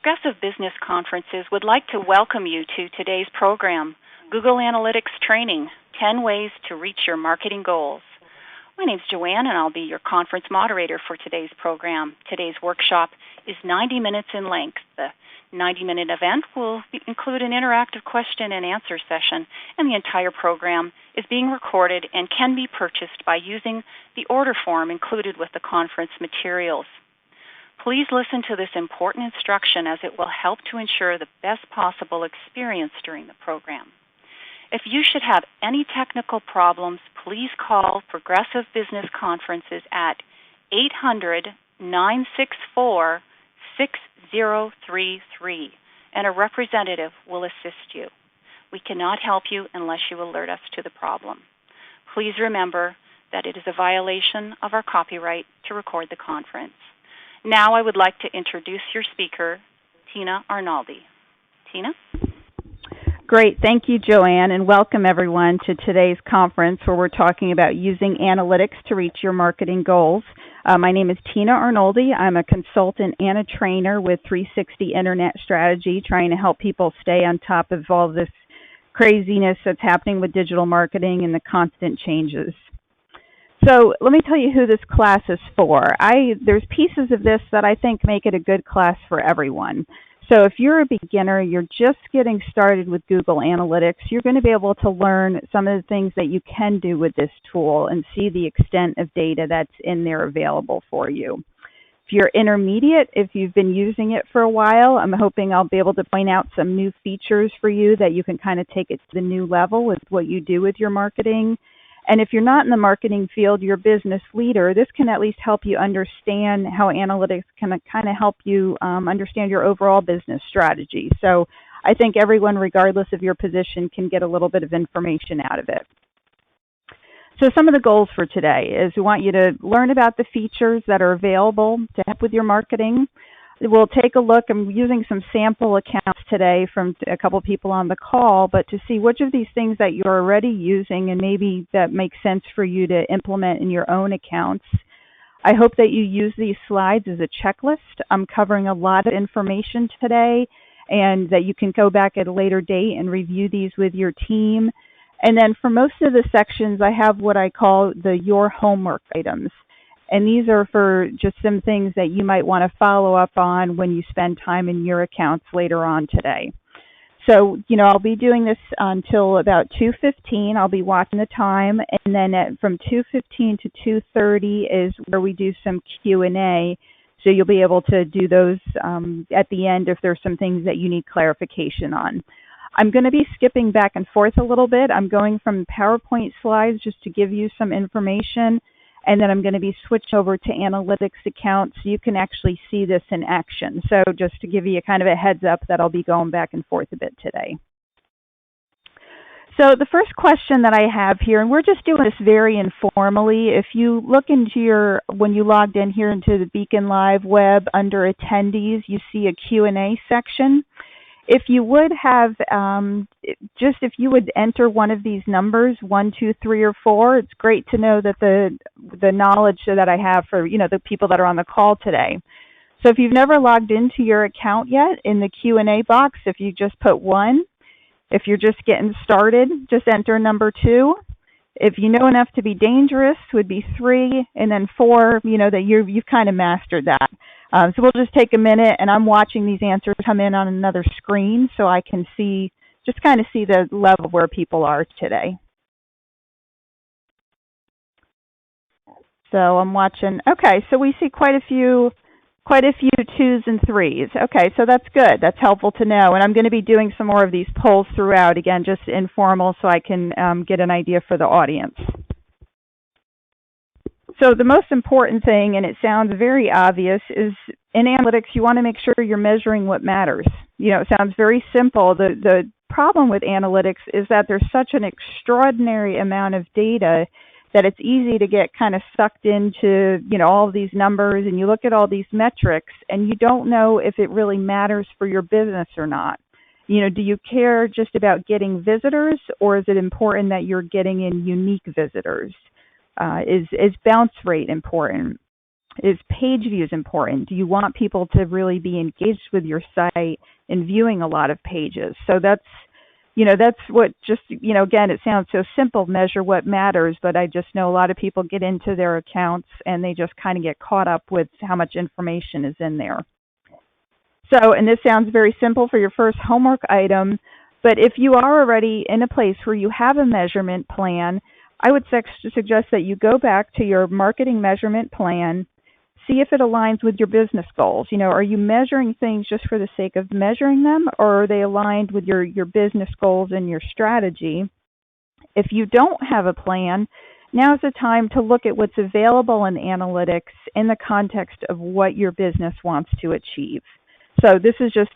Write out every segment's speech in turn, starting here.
Progressive Business Conferences would like to welcome you to today's program, Google Analytics Training, 10 Ways to Reach Your Marketing Goals. My name is Joanne, and I'll be your conference moderator for today's program. Today's workshop is 90 minutes in length. The 90-minute event will include an interactive question and answer session, and the entire program is being recorded and can be purchased by using the order form included with the conference materials. Please listen to this important instruction as it will help to ensure the best possible experience during the program. If you should have any technical problems, please call Progressive Business Conferences at 800-964-6033, and a representative will assist you. We cannot help you unless you alert us to the problem. Please remember that it is a violation of our copyright to record the conference. Now I would like to introduce your speaker, Tina Arnaldi. Tina? Great. Thank you, Joanne, and welcome everyone to today's conference where we're talking about using analytics to reach your marketing goals. My name is Tina Arnaldi. I'm a consultant and a trainer with 360 Internet Strategy, trying to help people stay on top of all this craziness that's happening with digital marketing and the constant changes. So let me tell you who this class is for. There's pieces of this that I think make it a good class for everyone. So if you're a beginner, you're just getting started with Google Analytics, you're going to be able to learn some of the things that you can do with this tool and see the extent of data that's in there available for you. If you're intermediate, if you've been using it for a while, I'm hoping I'll be able to point out some new features for you that you can kind of take it to the new level with what you do with your marketing. And if you're not in the marketing field, you're a business leader, this can at least help you understand how analytics can kind of help you understand your overall business strategy. So I think everyone, regardless of your position, can get a little bit of information out of it. So some of the goals for today is we want you to learn about the features that are available to help with your marketing. We'll take a look. I'm using some sample accounts today from a couple people on the call, but to see which of these things that you're already using and maybe that makes sense for you to implement in your own accounts. I hope that you use these slides as a checklist. I'm covering a lot of information today, and that you can go back at a later date and review these with your team. And then for most of the sections, I have what I call the your homework items. And these are for just some things that you might want to follow up on when you spend time in your accounts later on today. So, I'll be doing this until about 2:15. I'll be watching the time. And then from 2:15 to 2:30 is where we do some Q&A. So you'll be able to do those at the end if there's some things that you need clarification on. I'm going to be skipping back and forth a little bit. I'm going from PowerPoint slides just to give you some information. And then I'm going to be switched over to analytics accounts so you can actually see this in action. So just to give you kind of a heads up that I'll be going back and forth a bit today. So the first question that I have here, and we're just doing this very informally. If you look into when you logged in here into the Beacon Live web under attendees, you see a Q&A section. If you would have, if you would enter one of these numbers, 1, 2, 3, or 4, it's great to know that the knowledge that I have for, the people that are on the call today. So if you've never logged into your account yet, in the Q&A box, if you just put 1, if you're just getting started, just enter number 2. If you know enough to be dangerous, would be 3, and then 4, that you've kind of mastered that. So we'll just take a minute, and I'm watching these answers come in on another screen so I can just kind of see the level where people are today. So I'm watching. Okay, so we see quite a few 2s and 3s. Okay, so that's good. That's helpful to know. And I'm going to be doing some more of these polls throughout, again, just informal so I can get an idea for the audience. So the most important thing, and it sounds very obvious, is in analytics you want to make sure you're measuring what matters. It sounds very simple. The problem with analytics is that there's such an extraordinary amount of data that it's easy to get kind of sucked into, all of these numbers, and you look at all these metrics and you don't know if it really matters for your business or not. Do you care just about getting visitors, or is it important that you're getting in unique visitors? Is bounce rate important? Is page views important? Do you want people to really be engaged with your site and viewing a lot of pages? So that's what just, again, it sounds so simple, measure what matters, but I just know a lot of people get into their accounts and they just kind of get caught up with how much information is in there. So, and this sounds very simple for your first homework item, but if you are already in a place where you have a measurement plan, I would suggest that you go back to your marketing measurement plan, see if it aligns with your business goals. Are you measuring things just for the sake of measuring them, or are they aligned with your business goals and your strategy? If you don't have a plan, now's the time to look at what's available in analytics in the context of what your business wants to achieve. So this is just,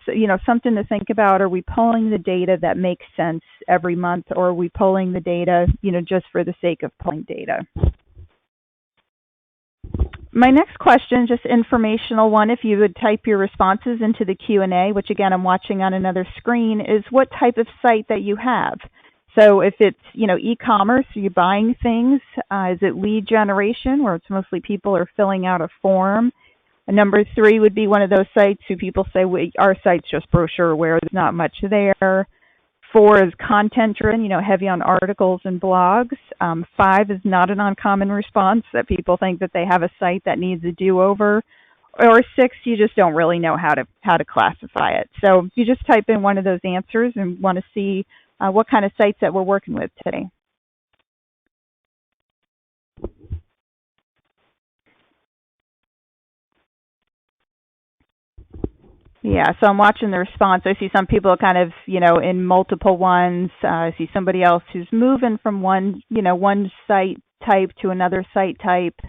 something to think about. Are we pulling the data that makes sense every month, or are we pulling the data, just for the sake of pulling data? My next question, just informational one, if you would type your responses into the Q&A, which again I'm watching on another screen, is what type of site that you have. So if it's, e-commerce, are you buying things? Is it lead generation, where it's mostly people are filling out a form? Number 3 would be one of those sites who people say, our site's just brochureware, there's not much there. 4 is content-driven, heavy on articles and blogs. 5 is not an uncommon response, that people think that they have a site that needs a do-over. Or 6, you just don't really know how to classify it. So you just type in one of those answers and want to see what kind of sites that we're working with today. Yeah, so I'm watching the response. I see some people kind of, in multiple ones. I see somebody else who's moving from one site type to another site type.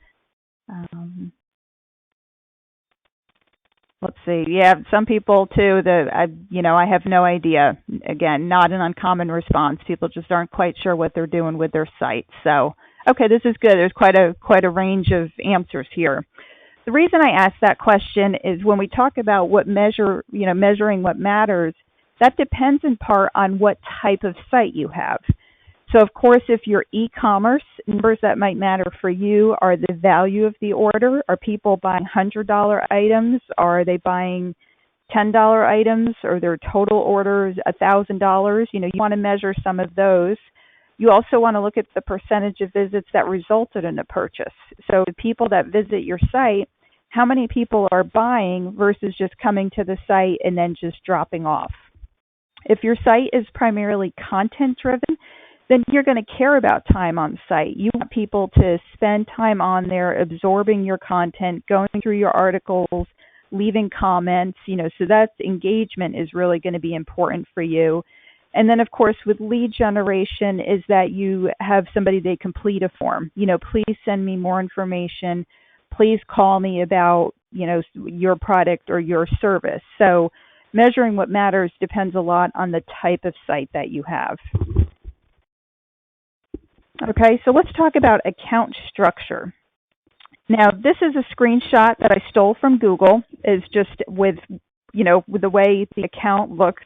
Let's see. Yeah, some people too that I have no idea. Again, not an uncommon response. People just aren't quite sure what they're doing with their site. So, okay, this is good. There's quite a range of answers here. The reason I asked that question is when we talk about measuring what matters, that depends in part on what type of site you have. So, of course, if you're e-commerce, numbers that might matter for you are the value of the order. Are people buying $100 items? Are they buying $10 items? Or their total orders $1,000? You want to measure some of those. You also want to look at the percentage of visits that resulted in a purchase. So the people that visit your site, how many people are buying versus just coming to the site and then just dropping off? If your site is primarily content-driven, then you're going to care about time on site. You want people to spend time on there, absorbing your content, going through your articles, leaving comments, so that engagement is really going to be important for you. And then, of course, with lead generation is that you have somebody, they complete a form. Please send me more information. Please call me about, your product or your service. So measuring what matters depends a lot on the type of site that you have. Okay, so let's talk about account structure. Now, this is a screenshot that I stole from Google. It's just with the way the account looks.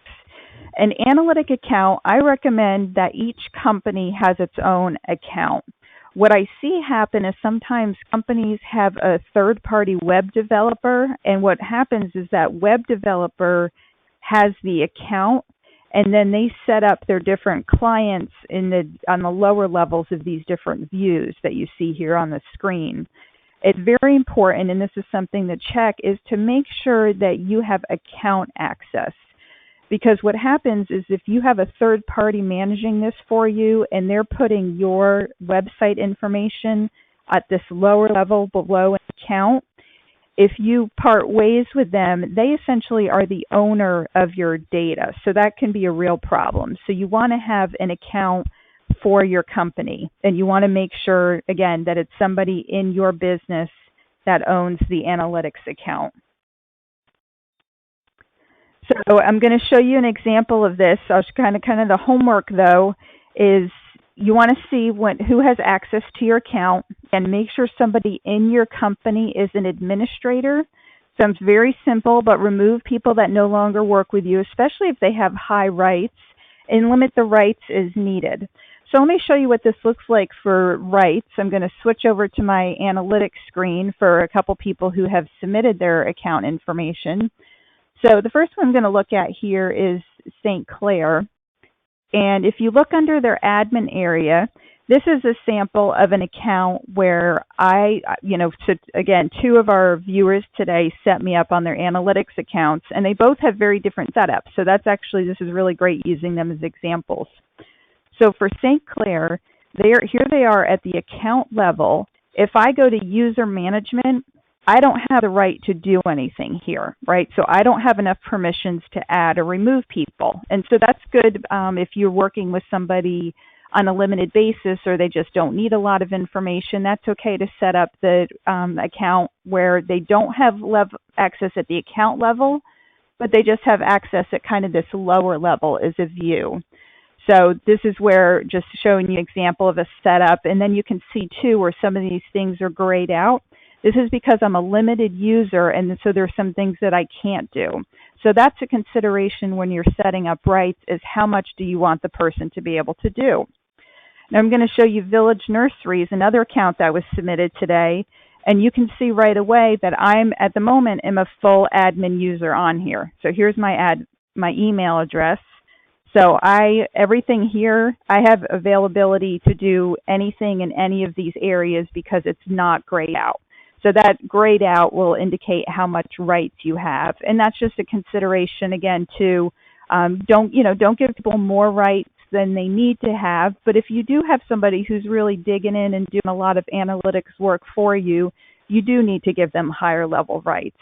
An analytic account, I recommend that each company has its own account. What I see happen is sometimes companies have a third-party web developer, and what happens is that web developer has the account, and then they set up their different clients on the lower levels of these different views that you see here on the screen. It's very important, and this is something to check, is to make sure that you have account access. Because what happens is if you have a third party managing this for you and they're putting your website information at this lower level below an account, if you part ways with them, they essentially are the owner of your data. So that can be a real problem. So you want to have an account for your company, and you want to make sure, again, that it's somebody in your business that owns the analytics account. So I'm going to show you an example of this. So kind of the homework, though, is you want to see who has access to your account and make sure somebody in your company is an administrator. Sounds very simple, but remove people that no longer work with you, especially if they have high rights, and limit the rights as needed. So let me show you what this looks like for rights. I'm going to switch over to my analytics screen for a couple people who have submitted their account information. So the first one I'm going to look at here is St. Clair. And if you look under their admin area, this is a sample of an account where so again, two of our viewers today set me up on their analytics accounts, and they both have very different setups. So this is really great using them as examples. So for St. Clair, here they are at the account level. If I go to user management, I don't have the right to do anything here, right? So I don't have enough permissions to add or remove people. And so that's good if you're working with somebody on a limited basis or they just don't need a lot of information. That's okay to set up the account where they don't have access at the account level, but they just have access at kind of this lower level as a view. So this is where, just showing you an example of a setup, and then you can see too where some of these things are grayed out. This is because I'm a limited user, and so there's some things that I can't do. So that's a consideration when you're setting up rights, is how much do you want the person to be able to do. Now I'm going to show you Village Nurseries, another account that was submitted today, and you can see right away that at the moment, am a full admin user on here. So here's my email address. So everything here, I have availability to do anything in any of these areas because it's not grayed out. So that grayed out will indicate how much rights you have. And that's just a consideration, again, to don't give people more rights than they need to have. But if you do have somebody who's really digging in and doing a lot of analytics work for you, you do need to give them higher level rights.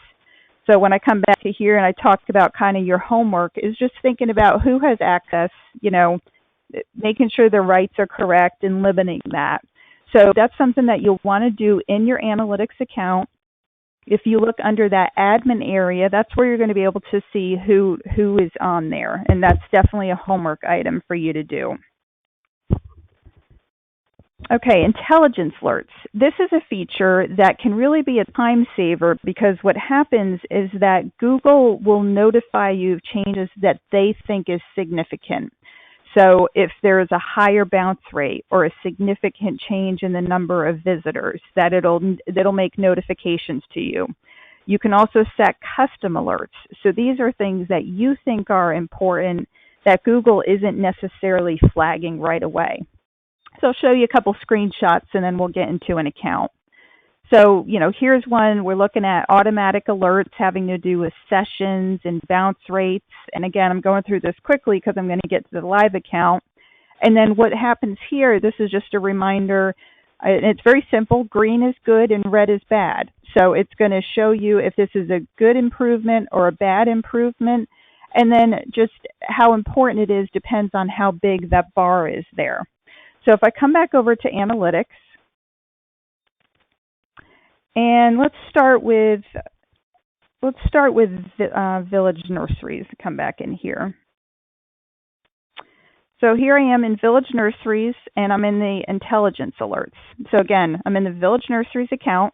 So when I come back to here and I talked about kind of your homework, is just thinking about who has access, making sure their rights are correct and limiting that. So that's something that you'll want to do in your analytics account. If you look under that admin area, that's where you're going to be able to see who is on there. And that's definitely a homework item for you to do. Okay, intelligence alerts. This is a feature that can really be a time saver because what happens is that Google will notify you of changes that they think is significant. So if there is a higher bounce rate or a significant change in the number of visitors, that it'll make notifications to you. You can also set custom alerts. So these are things that you think are important that Google isn't necessarily flagging right away. So I'll show you a couple screenshots and then we'll get into an account. So, here's one. We're looking at automatic alerts having to do with sessions and bounce rates. And again, I'm going through this quickly because I'm going to get to the live account. And then what happens here, this is just a reminder. It's very simple. Green is good and red is bad. So it's going to show you if this is a good improvement or a bad improvement. And then just how important it is depends on how big that bar is there. So if I come back over to analytics, and let's start with Village Nurseries. Come back in here. So here I am in Village Nurseries, and I'm in the intelligence alerts. So again, I'm in the Village Nurseries account,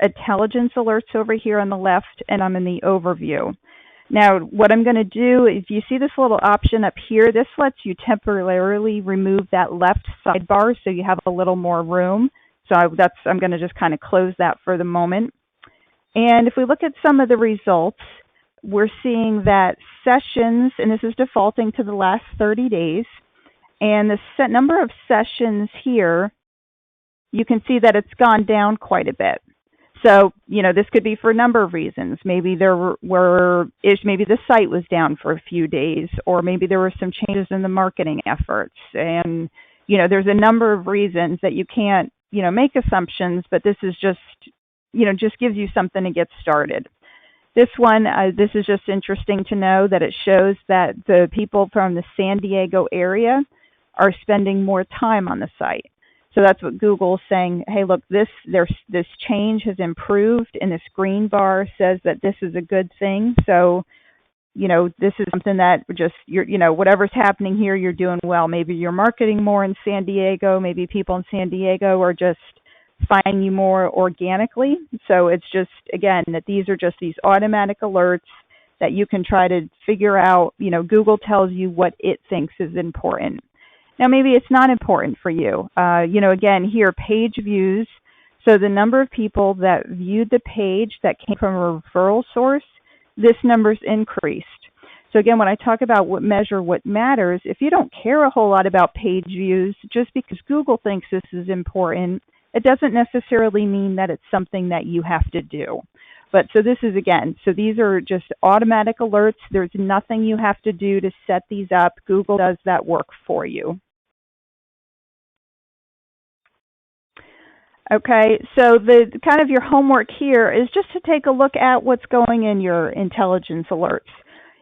intelligence alerts over here on the left, and I'm in the overview. Now, what I'm going to do, if you see this little option up here, this lets you temporarily remove that left sidebar so you have a little more room. So I'm going to just kind of close that for the moment. And if we look at some of the results, we're seeing that sessions, and this is defaulting to the last 30 days, and the number of sessions here, you can see that it's gone down quite a bit. So, this could be for a number of reasons. Maybe maybe the site was down for a few days, or maybe there were some changes in the marketing efforts. And, there's a number of reasons that you can't, make assumptions, but this is just, just gives you something to get started. This one, this is just interesting to know that it shows that the people from the San Diego area are spending more time on the site. So that's what Google's saying, hey, look, this change has improved, and this green bar says that this is a good thing. So, this is something that just, whatever's happening here, you're doing well. Maybe you're marketing more in San Diego. Maybe people in San Diego are just finding you more organically. So it's just, again, that these are just these automatic alerts that you can try to figure out. Google tells you what it thinks is important. Now, maybe it's not important for you. Again, here, page views. So the number of people that viewed the page that came from a referral source, this number's increased. So again, when I talk about what matters, if you don't care a whole lot about page views, just because Google thinks this is important, it doesn't necessarily mean that it's something that you have to do. But so this is, again, so these are just automatic alerts. There's nothing you have to do to set these up. Google does that work for you. Okay, so the kind of your homework here is just to take a look at what's going in your intelligence alerts.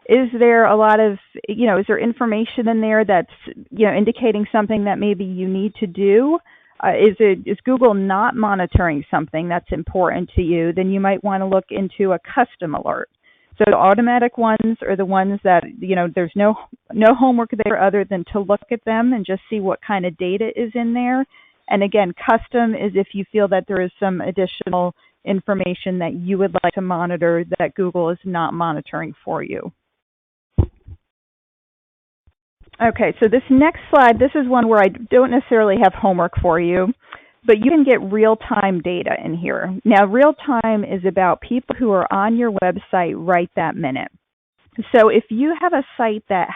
Is there a lot of, is there information in there that's, indicating something that maybe you need to do? Is Google not monitoring something that's important to you? Then you might want to look into a custom alert. So the automatic ones are the ones that, there's no homework there other than to look at them and just see what kind of data is in there. And again, custom is if you feel that there is some additional information that you would like to monitor that Google is not monitoring for you. Okay, so this next slide, this is one where I don't necessarily have homework for you, but you can get real-time data in here. Now, real-time is about people who are on your website right that minute. So if you have a site that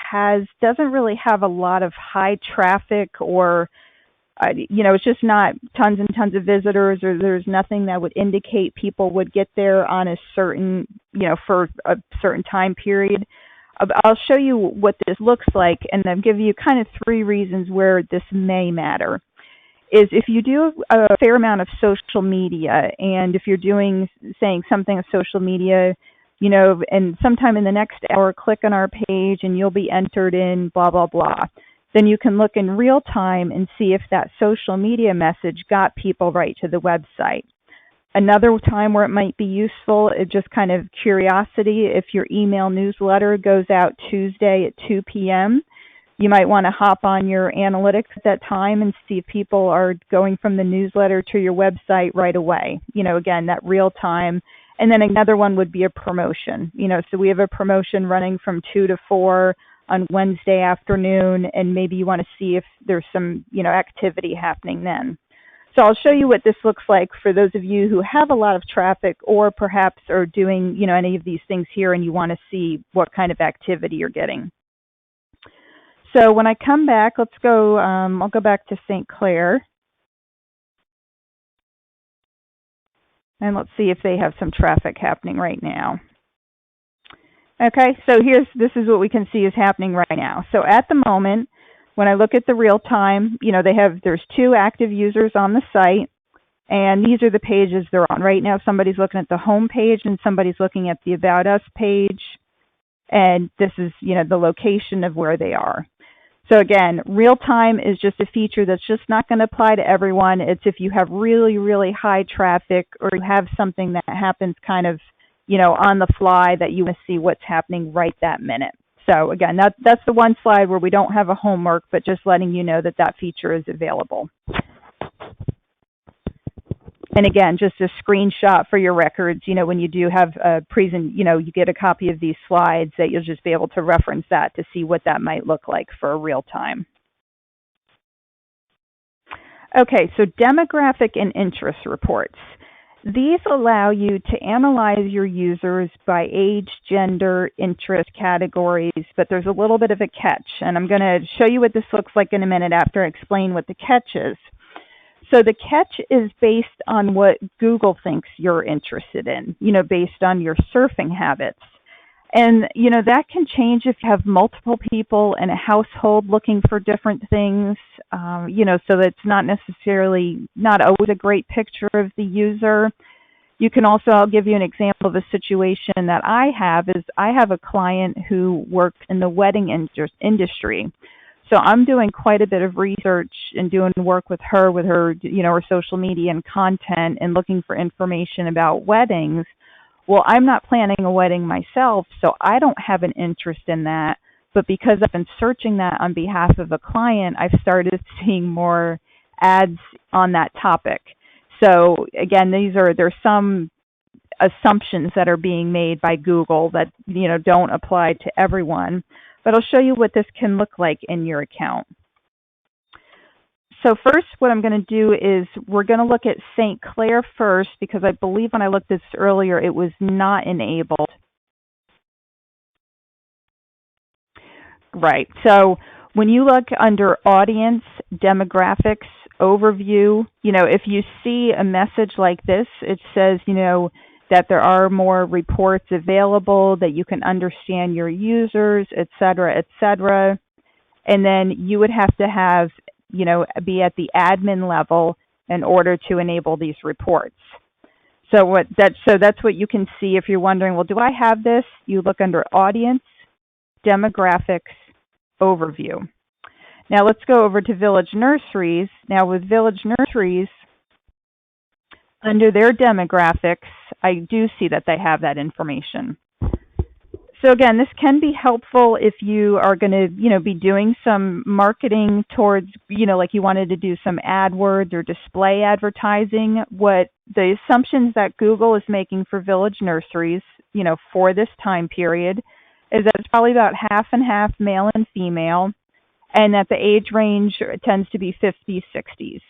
doesn't really have a lot of high traffic or it's just not tons and tons of visitors, or there's nothing that would indicate people would get there on a certain, for a certain time period. I'll show you what this looks like, and I'll give you kind of 3 reasons where this may matter. Is if you do a fair amount of social media, and if you're saying something of social media, and sometime in the next hour, click on our page and you'll be entered in blah, blah, blah. Then you can look in real time and see if that social media message got people right to the website. Another time where it might be useful is just kind of curiosity. If your email newsletter goes out Tuesday at 2 p.m., you might want to hop on your analytics at that time and see if people are going from the newsletter to your website right away. Again, that real time. And then another one would be a promotion. So we have a promotion running from 2 to 4 on Wednesday afternoon, and maybe you want to see if there's some, activity happening then. So I'll show you what this looks like for those of you who have a lot of traffic or perhaps are doing, any of these things here and you want to see what kind of activity you're getting. So when I come back, let's go, I'll go back to St. Clair. And let's see if they have some traffic happening right now. Okay, so this is what we can see is happening right now. So at the moment, when I look at the real time, there's 2 active users on the site, and these are the pages they're on. Right now, somebody's looking at the home page and somebody's looking at the About Us page, and this is, the location of where they are. So again, real time is just a feature that's just not going to apply to everyone. It's if you have really, really high traffic or you have something that happens kind of on the fly that you want to see what's happening right that minute. So again, that's the one slide where we don't have a homework, but just letting you know that feature is available. And again, just a screenshot for your records, when you do have a you get a copy of these slides that you'll just be able to reference that to see what that might look like for a real time. Okay, so demographic and interest reports. These allow you to analyze your users by age, gender, interest categories, but there's a little bit of a catch, and I'm going to show you what this looks like in a minute after I explain what the catch is. So the catch is based on what Google thinks you're interested in, based on your surfing habits. And, that can change if you have multiple people in a household looking for different things, so that's not always a great picture of the user. You can also, I'll give you an example of a situation that I have a client who works in the wedding industry. So I'm doing quite a bit of research and doing work with her, her social media and content and looking for information about weddings. Well, I'm not planning a wedding myself, so I don't have an interest in that. But because I've been searching that on behalf of a client, I've started seeing more ads on that topic. So again, there's some assumptions that are being made by Google that don't apply to everyone. But I'll show you what this can look like in your account. So first, what I'm going to do is we're going to look at St. Clair first, because I believe when I looked at this earlier, it was not enabled. Right. So when you look under Audience, Demographics, Overview, if you see a message like this, it says, that there are more reports available, that you can understand your users, et cetera, et cetera. And then you would have to have, be at the admin level in order to enable these reports. So that's what you can see if you're wondering, well, do I have this? You look under Audience, Demographics, Overview. Now let's go over to Village Nurseries. Now with Village Nurseries, under their demographics, I do see that they have that information. So again, this can be helpful if you are going to, be doing some marketing towards, like you wanted to do some AdWords or display advertising. What the assumptions that Google is making for Village Nurseries, for this time period, is that it's probably about half and half male and female, and that the age range tends to be 50s, 60s.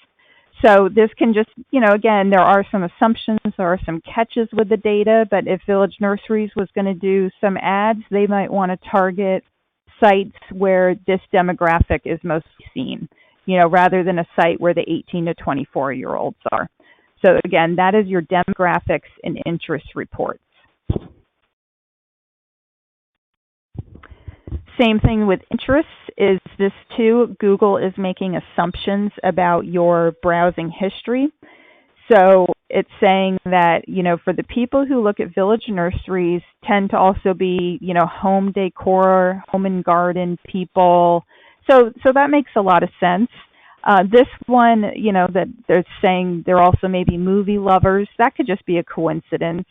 So this can just, again, there are some assumptions, there are some catches with the data, but if Village Nurseries was going to do some ads, they might want to target sites where this demographic is mostly seen, rather than a site where the 18 to 24-year-olds are. So again, that is your demographics and interest reports. Same thing with interests is this too. Google is making assumptions about your browsing history. So it's saying that, for the people who look at Village Nurseries tend to also be, home decor, home and garden people. So that makes a lot of sense. This one, that they're saying they're also maybe movie lovers. That could just be a coincidence.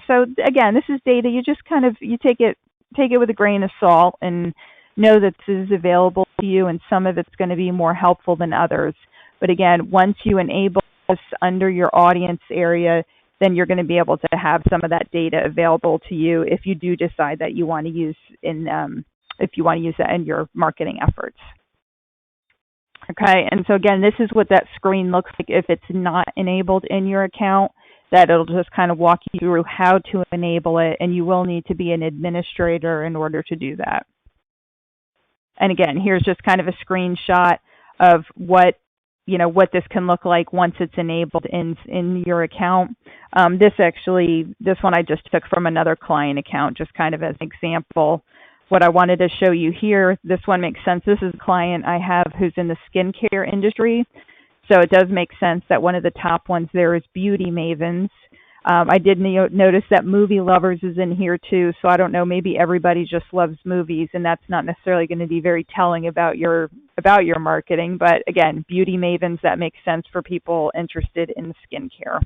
So again, this is data. You just you take it with a grain of salt and know that this is available to you, and some of it's going to be more helpful than others. But again, once you enable this under your audience area, then you're going to be able to have some of that data available to you if you do decide that you want to use that in your marketing efforts. Okay, and so again, this is what that screen looks like if it's not enabled in your account. That it'll just walk you through how to enable it, and you will need to be an administrator in order to do that. And again, here's just a screenshot of what this can look like once it's enabled in your account. This one I just took from another client account, just as an example. What I wanted to show you here, this one makes sense. This is a client I have who's in the skincare industry. So it does make sense that one of the top ones there is Beauty Mavens. I did notice that Movie Lovers is in here too, so I don't know, maybe everybody just loves movies, and that's not necessarily going to be very telling about your marketing. But again, Beauty Mavens, that makes sense for people interested in skincare.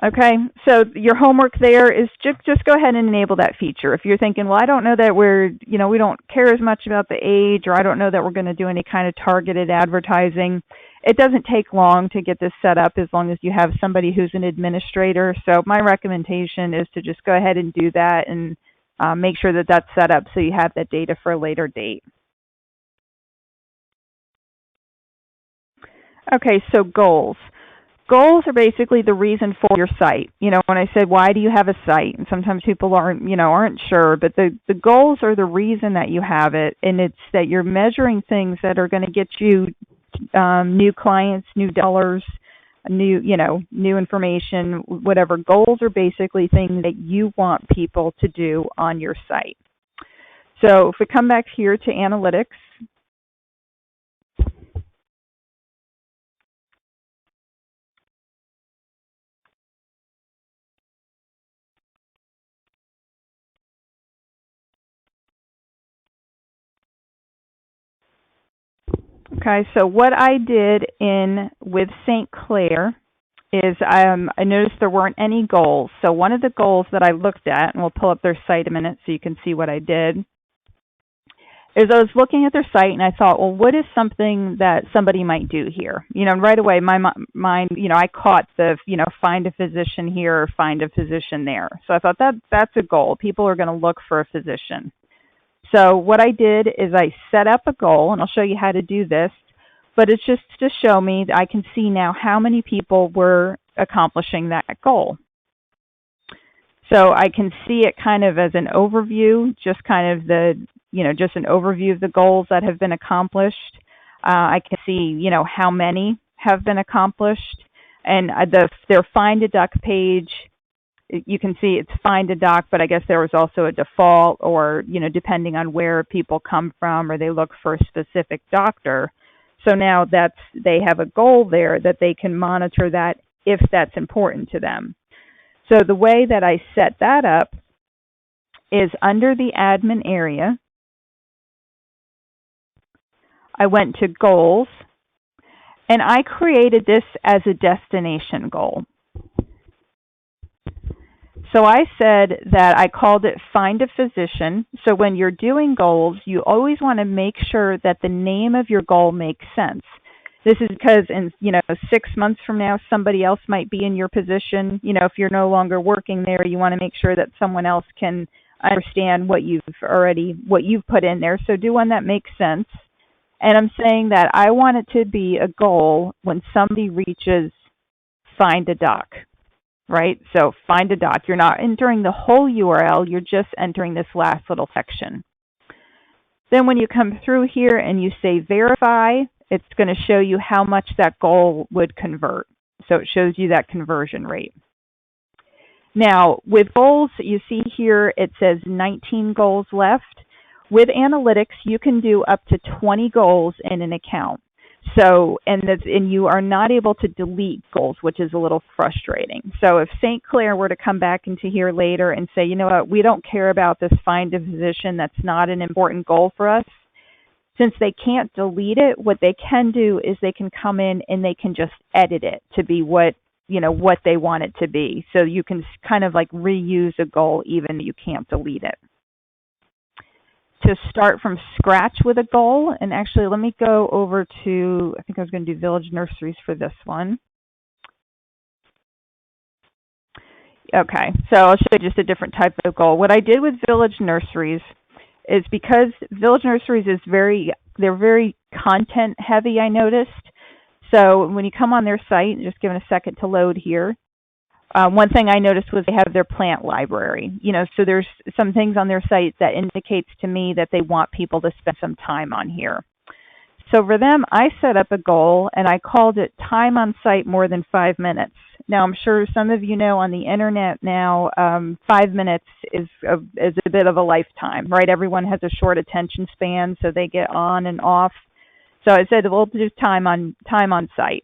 Okay, so your homework there is just go ahead and enable that feature. If you're thinking, well, I don't know that we don't care as much about the age, or I don't know that we're going to do any kind of targeted advertising, it doesn't take long to get this set up as long as you have somebody who's an administrator. So my recommendation is to just go ahead and do that and make sure that that's set up so you have that data for a later date. Okay, so goals. Goals are basically the reason for your site. When I said, why do you have a site? And sometimes people aren't sure, but the goals are the reason that you have it, and it's that you're measuring things that are going to get you new clients, new dollars, new information, whatever. Goals are basically things that you want people to do on your site. So if we come back here to analytics, okay, so what I did with St. Clair is I noticed there weren't any goals. So one of the goals that I looked at, and we'll pull up their site a minute so you can see what I did, is I was looking at their site and I thought, well, what is something that somebody might do here? And right away my mind, I caught the, find a physician here or find a physician there. So I thought that's a goal. People are going to look for a physician. So what I did is I set up a goal, and I'll show you how to do this, but it's just to show me that I can see now how many people were accomplishing that goal. So I can see it kind of as an overview, just kind of just an overview of the goals that have been accomplished. I can see, how many have been accomplished. And their Find a Doc page, you can see it's Find a Doc, but I guess there was also a default, or, depending on where people come from, or they look for a specific doctor. So now they have a goal there that they can monitor that if that's important to them. So the way that I set that up is under the admin area, I went to goals, and I created this as a destination goal. So I said that I called it Find a Physician. So when you're doing goals, you always want to make sure that the name of your goal makes sense. This is because in 6 months from now, somebody else might be in your position. If you're no longer working there, you want to make sure that someone else can understand what you've put in there. So do one that makes sense. And I'm saying that I want it to be a goal when somebody reaches Find a Doc, right? So Find a Doc. You're not entering the whole URL. You're just entering this last little section. Then when you come through here and you say verify, it's going to show you how much that goal would convert. So it shows you that conversion rate. Now, with goals, you see here it says 19 goals left. With analytics, you can do up to 20 goals in an account. So, and you are not able to delete goals, which is a little frustrating. So if St. Clair were to come back into here later and say, you know what, we don't care about this Find a Physician, that's not an important goal for us, since they can't delete it, what they can do is they can come in and they can just edit it to be what they want it to be. So you can kind of like reuse a goal even though you can't delete it. To start from scratch with a goal, and actually let me go over to, I think I was going to do Village Nurseries for this one. Okay, so I'll show you just a different type of goal. What I did with Village Nurseries is because Village Nurseries is they're very content heavy, I noticed. So when you come on their site, just give it a second to load here. One thing I noticed was they have their plant library. So there's some things on their site that indicates to me that they want people to spend some time on here. So for them, I set up a goal and I called it time on site more than 5 minutes. Now I'm sure some of you know on the internet now, 5 minutes is a bit of a lifetime, right? Everyone has a short attention span, so they get on and off. So I said we'll do time on site.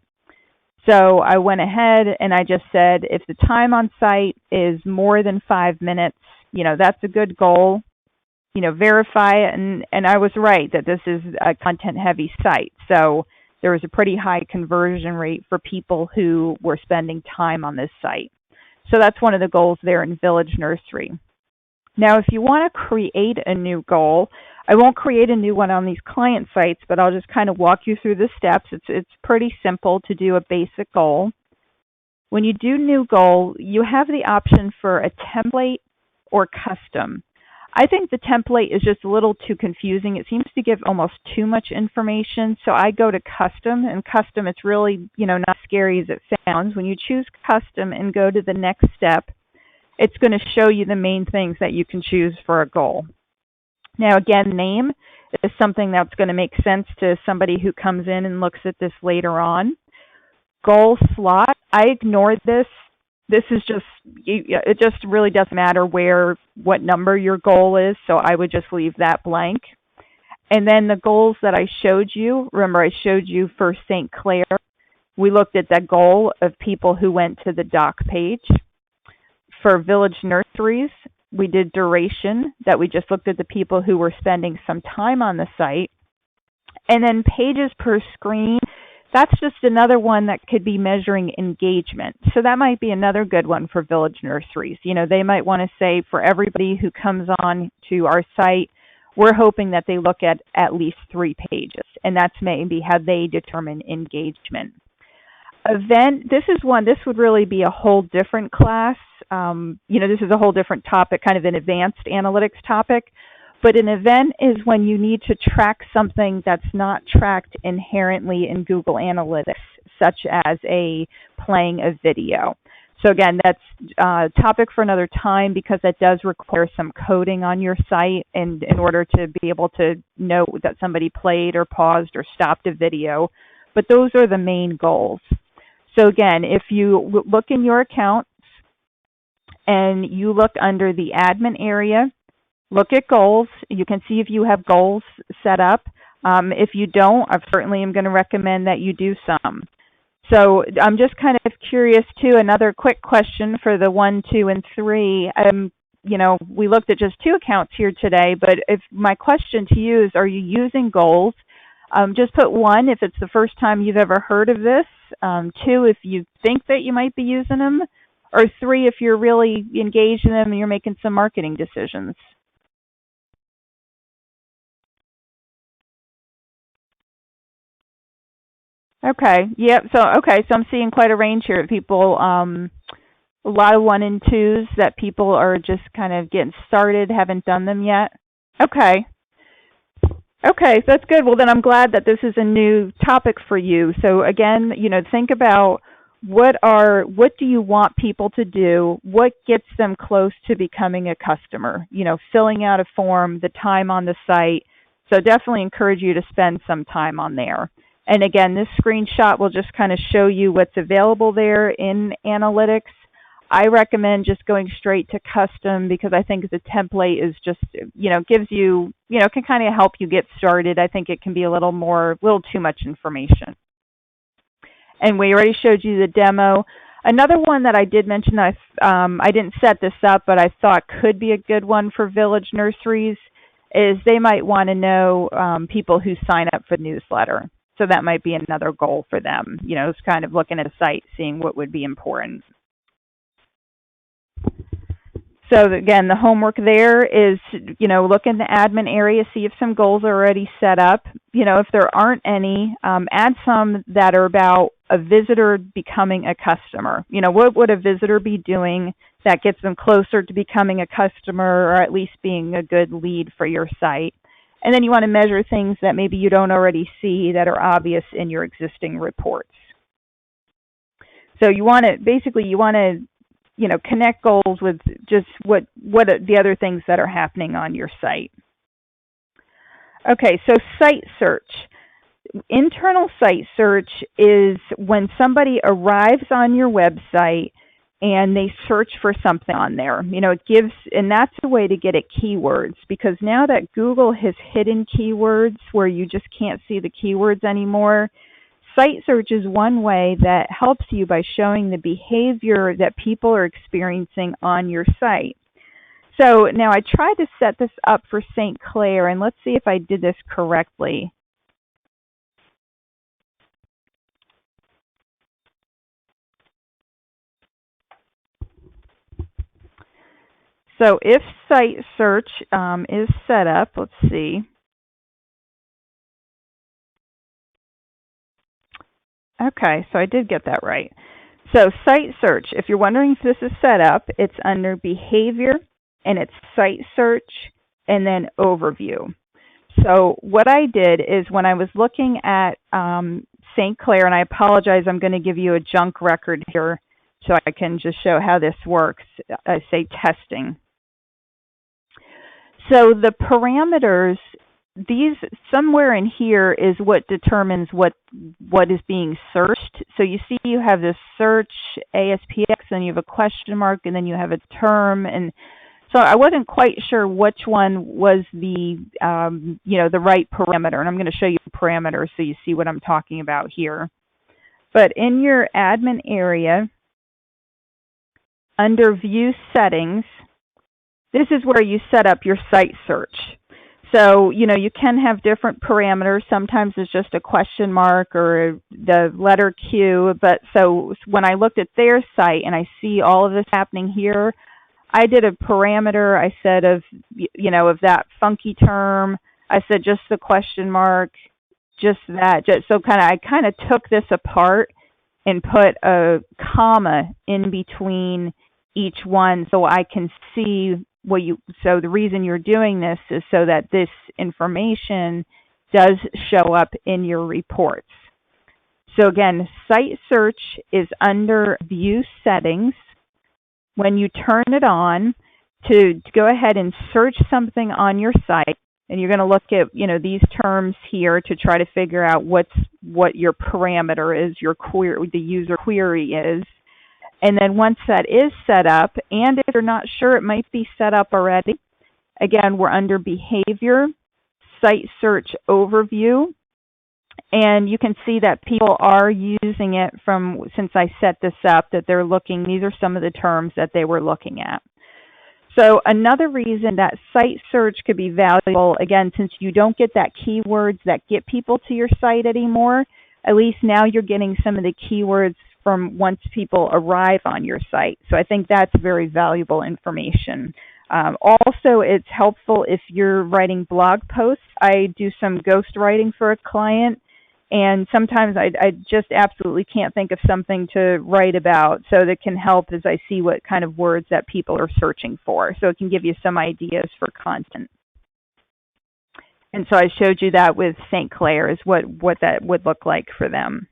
So I went ahead and I just said if the time on site is more than 5 minutes, that's a good goal. Verify it, and I was right that this is a content-heavy site. So there was a pretty high conversion rate for people who were spending time on this site. So that's one of the goals there in Village Nursery. Now, if you want to create a new goal, I won't create a new one on these client sites, but I'll just kind of walk you through the steps. It's pretty simple to do a basic goal. When you do new goal, you have the option for a template or custom. I think the template is just a little too confusing. It seems to give almost too much information, so I go to custom, and custom, it's really, not scary as it sounds. When you choose custom and go to the next step, it's going to show you the main things that you can choose for a goal. Now, again, name is something that's going to make sense to somebody who comes in and looks at this later on. Goal slot, I ignored this. This is just, it just really doesn't matter what number your goal is, so I would just leave that blank. And then the goals that I showed you, remember I showed you for St. Clair, we looked at that goal of people who went to the doc page. For Village Nurseries, we did duration, that we just looked at the people who were spending some time on the site. And then pages per screen, that's just another one that could be measuring engagement. So that might be another good one for Village Nurseries. They might want to say for everybody who comes on to our site, we're hoping that they look at least 3 pages. And that's maybe how they determine engagement. Event, this would really be a whole different class. This is a whole different topic, kind of an advanced analytics topic. But an event is when you need to track something that's not tracked inherently in Google Analytics, such as playing a video. So again, that's a topic for another time because that does require some coding on your site and in order to be able to know that somebody played or paused or stopped a video. But those are the main goals. So again, if you look in your accounts and you look under the admin area, look at goals. You can see if you have goals set up. If you don't, I certainly am going to recommend that you do some. So I'm just kind of curious too, another quick question for the 1, 2, and 3. We looked at just 2 accounts here today, but if my question to you is, are you using goals? Just put 1 if it's the first time you've ever heard of this, 2 if you think that you might be using them, or 3 if you're really engaged in them and you're making some marketing decisions. Okay. Yep. So I'm seeing quite a range here of people. A lot of 1 and 2s that people are just kind of getting started, haven't done them yet. Okay. Okay, so that's good. Well, then I'm glad that this is a new topic for you. So again, think about what do you want people to do? What gets them close to becoming a customer? Filling out a form, the time on the site. So definitely encourage you to spend some time on there. And again, this screenshot will just kind of show you what's available there in analytics. I recommend just going straight to custom because I think the template is just, gives you, can kind of help you get started. I think it can be a little too much information. And we already showed you the demo. Another one that I did mention, I didn't set this up, but I thought could be a good one for village nurseries is they might want to know people who sign up for the newsletter. So that might be another goal for them. It's kind of looking at a site, seeing what would be important. So again, the homework there is, look in the admin area, see if some goals are already set up. If there aren't any, add some that are about a visitor becoming a customer. What would a visitor be doing that gets them closer to becoming a customer or at least being a good lead for your site? And then you want to measure things that maybe you don't already see that are obvious in your existing reports. So you want to connect goals with just what the other things that are happening on your site. Okay, so site search. Internal site search is when somebody arrives on your website and they search for something on there. And that's a way to get at keywords because now that Google has hidden keywords where you just can't see the keywords anymore, site search is one way that helps you by showing the behavior that people are experiencing on your site. So now I tried to set this up for St. Clair, and let's see if I did this correctly. So if site search is set up, let's see. Okay, so I did get that right. So site search, if you're wondering if this is set up, it's under behavior and it's site search and then overview. So what I did is when I was looking at St. Clair, and I apologize, I'm going to give you a junk record here so I can just show how this works. I say testing. So the parameters, these somewhere in here is what determines what is being searched. So you see you have this search ASPX and you have a question mark and then you have a term, and so I wasn't quite sure which one was the the right parameter, and I'm going to show you parameters so you see what I'm talking about here. But in your admin area under view settings, this is where you set up your site search. So, you can have different parameters. Sometimes it's just a question mark or the letter Q. But so when I looked at their site and I see all of this happening here, I did a parameter. I said of that funky term, I said just the question mark, just that. So I kind of took this apart and put a comma in between each one so I can see so the reason you're doing this is so that this information does show up in your reports. So again, site search is under View Settings. When you turn it on, to go ahead and search something on your site, and you're going to look at these terms here to try to figure out what your parameter is, your query, the user query is. And then once that is set up, and if you're not sure it might be set up already, again, we're under Behavior, Site Search Overview, and you can see that people are using it since I set this up, that they're looking, these are some of the terms that they were looking at. So another reason that site search could be valuable, again, since you don't get that keywords that get people to your site anymore, at least now you're getting some of the keywords from once people arrive on your site. So I think that's very valuable information. Also, it's helpful if you're writing blog posts. I do some ghost writing for a client, and sometimes I just absolutely can't think of something to write about. So that can help as I see what kind of words that people are searching for. So it can give you some ideas for content. And so I showed you that with St. Clair is what that would look like for them.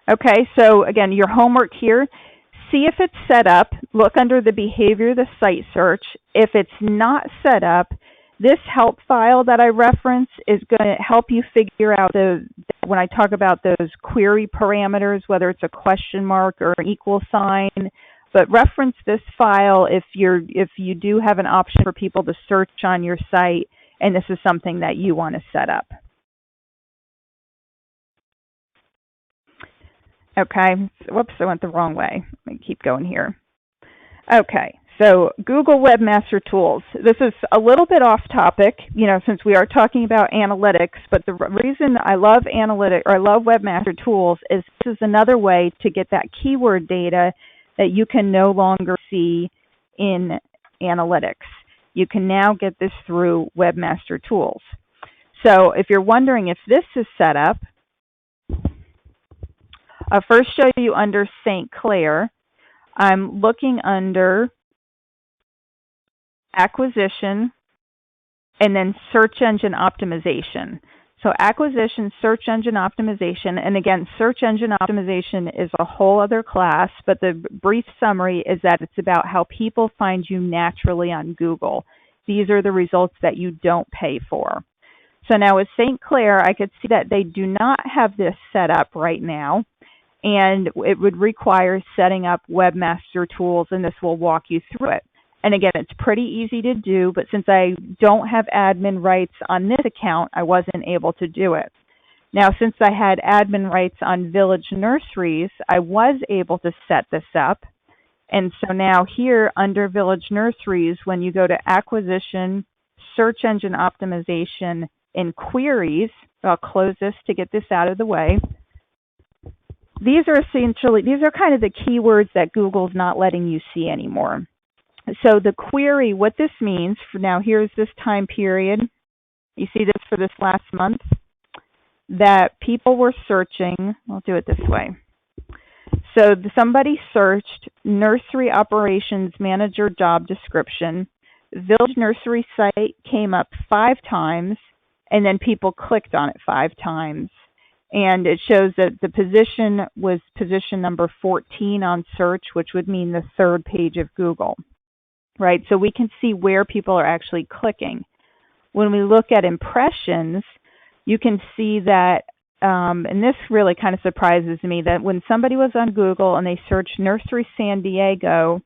Okay, so again, your homework here, see if it's set up. Look under the behavior, the site search. If it's not set up, this help file that I reference is going to help you figure out when I talk about those query parameters, whether it's a question mark or an equal sign. But reference this file if you do have an option for people to search on your site, and this is something that you want to set up. Okay, whoops, I went the wrong way. Let me keep going here. Okay, so Google Webmaster Tools. This is a little bit off topic, since we are talking about analytics, but the reason I love Webmaster Tools is this is another way to get that keyword data that you can no longer see in analytics. You can now get this through Webmaster Tools. So if you're wondering if this is set up, I'll first show you under St. Clair. I'm looking under Acquisition and then Search Engine Optimization. So Acquisition, Search Engine Optimization, and again, Search Engine Optimization is a whole other class, but the brief summary is that it's about how people find you naturally on Google. These are the results that you don't pay for. So now with St. Clair, I could see that they do not have this set up right now, and it would require setting up Webmaster Tools, and this will walk you through it. And again, it's pretty easy to do, but since I don't have admin rights on this account, I wasn't able to do it. Now, since I had admin rights on Village Nurseries, I was able to set this up. And so now here under Village Nurseries, when you go to Acquisition, Search Engine Optimization, and Queries, I'll close this to get this out of the way. These are kind of the keywords that Google's not letting you see anymore. So the query, what this means, now here's this time period. You see this for this last month, that people were searching, I'll do it this way. So somebody searched Nursery Operations Manager job description. Village Nursery site came up 5 times, and then people clicked on it 5 times. And it shows that the position was position number 14 on search, which would mean the 3rd page of Google, right? So we can see where people are actually clicking. When we look at impressions, you can see that, and this really kind of surprises me, that when somebody was on Google and they searched Nursery San Diego,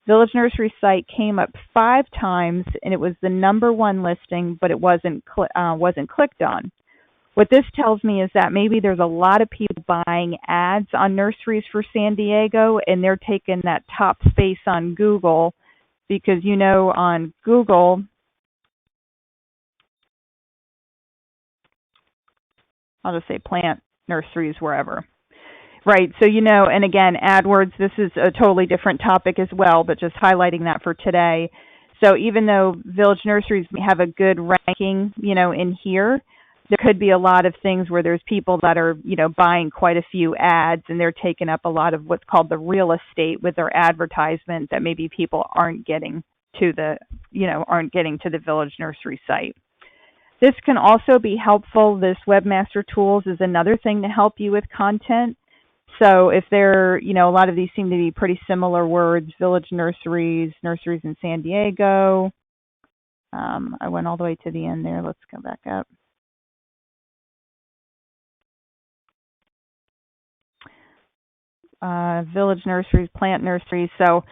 Village Nursery site came up 5 times, and it was the #1 listing, but it wasn't clicked on. What this tells me is that maybe there's a lot of people buying ads on nurseries for San Diego, and they're taking that top space on Google because, on Google, I'll just say plant nurseries wherever. Right, so and again, AdWords, this is a totally different topic as well, but just highlighting that for today. So even though Village Nurseries have a good ranking, in here, there could be a lot of things where there's people that are, buying quite a few ads, and they're taking up a lot of what's called the real estate with their advertisement that maybe people aren't getting to the Village Nursery site. This can also be helpful. This Webmaster Tools is another thing to help you with content. So if there, a lot of these seem to be pretty similar words: Village Nurseries, nurseries in San Diego. I went all the way to the end there. Let's go back up. Village Nurseries, plant nurseries. So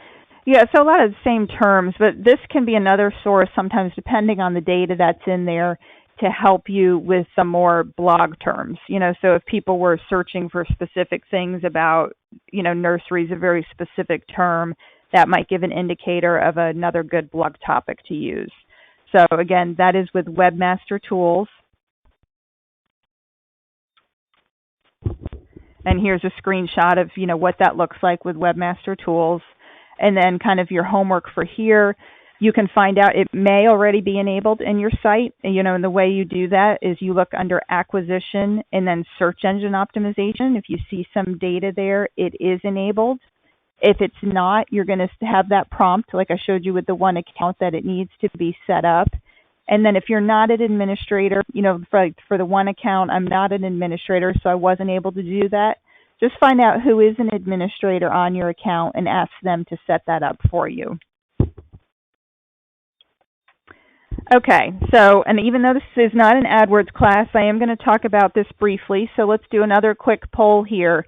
yeah, so a lot of the same terms, but this can be another source sometimes depending on the data that's in there to help you with some more blog terms. So if people were searching for specific things about, nurseries, a very specific term, that might give an indicator of another good blog topic to use. So again, that is with Webmaster Tools. And here's a screenshot of, what that looks like with Webmaster Tools. And then kind of your homework for here, you can find out it may already be enabled in your site. And the way you do that is you look under Acquisition and then Search Engine Optimization. If you see some data there, it is enabled. If it's not, you're going to have that prompt, like I showed you with the one account, that it needs to be set up. And then if you're not an administrator, for the one account, I'm not an administrator, so I wasn't able to do that. Just find out who is an administrator on your account and ask them to set that up for you. Okay, so, and even though this is not an AdWords class, I am going to talk about this briefly. So let's do another quick poll here.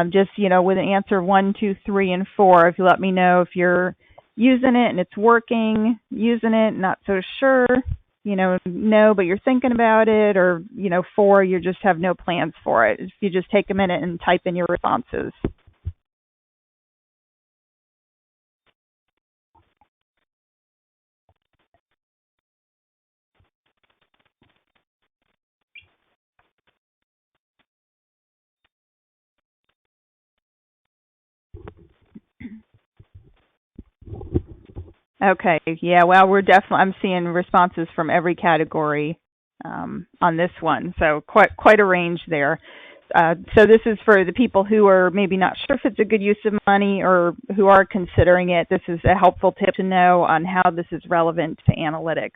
Just, with an answer 1, 2, 3, and 4. If you let me know if you're using it and it's working, using it, not so sure, no, but you're thinking about it, or, 4, you just have no plans for it. If you just take a minute and type in your responses. Okay, yeah, well, I'm seeing responses from every category on this one, so quite a range there. So this is for the people who are maybe not sure if it's a good use of money or who are considering it. This is a helpful tip to know on how this is relevant to analytics.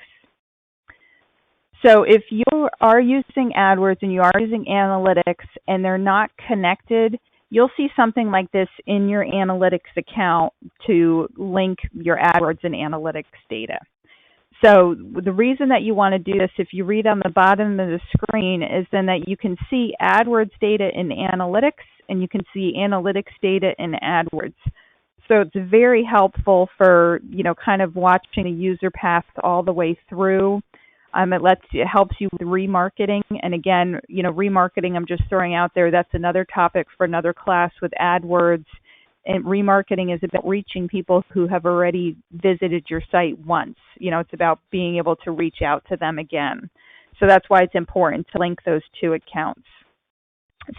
So if you are using AdWords and you are using analytics and they're not connected, you'll see something like this in your analytics account to link your AdWords and analytics data. So the reason that you want to do this, if you read on the bottom of the screen, is then that you can see AdWords data in analytics and you can see analytics data in AdWords. So it's very helpful for, kind of watching the user path all the way through. It helps you with remarketing. And again, remarketing, I'm just throwing out there, that's another topic for another class with AdWords. And remarketing is about reaching people who have already visited your site once. It's about being able to reach out to them again. So that's why it's important to link those two accounts.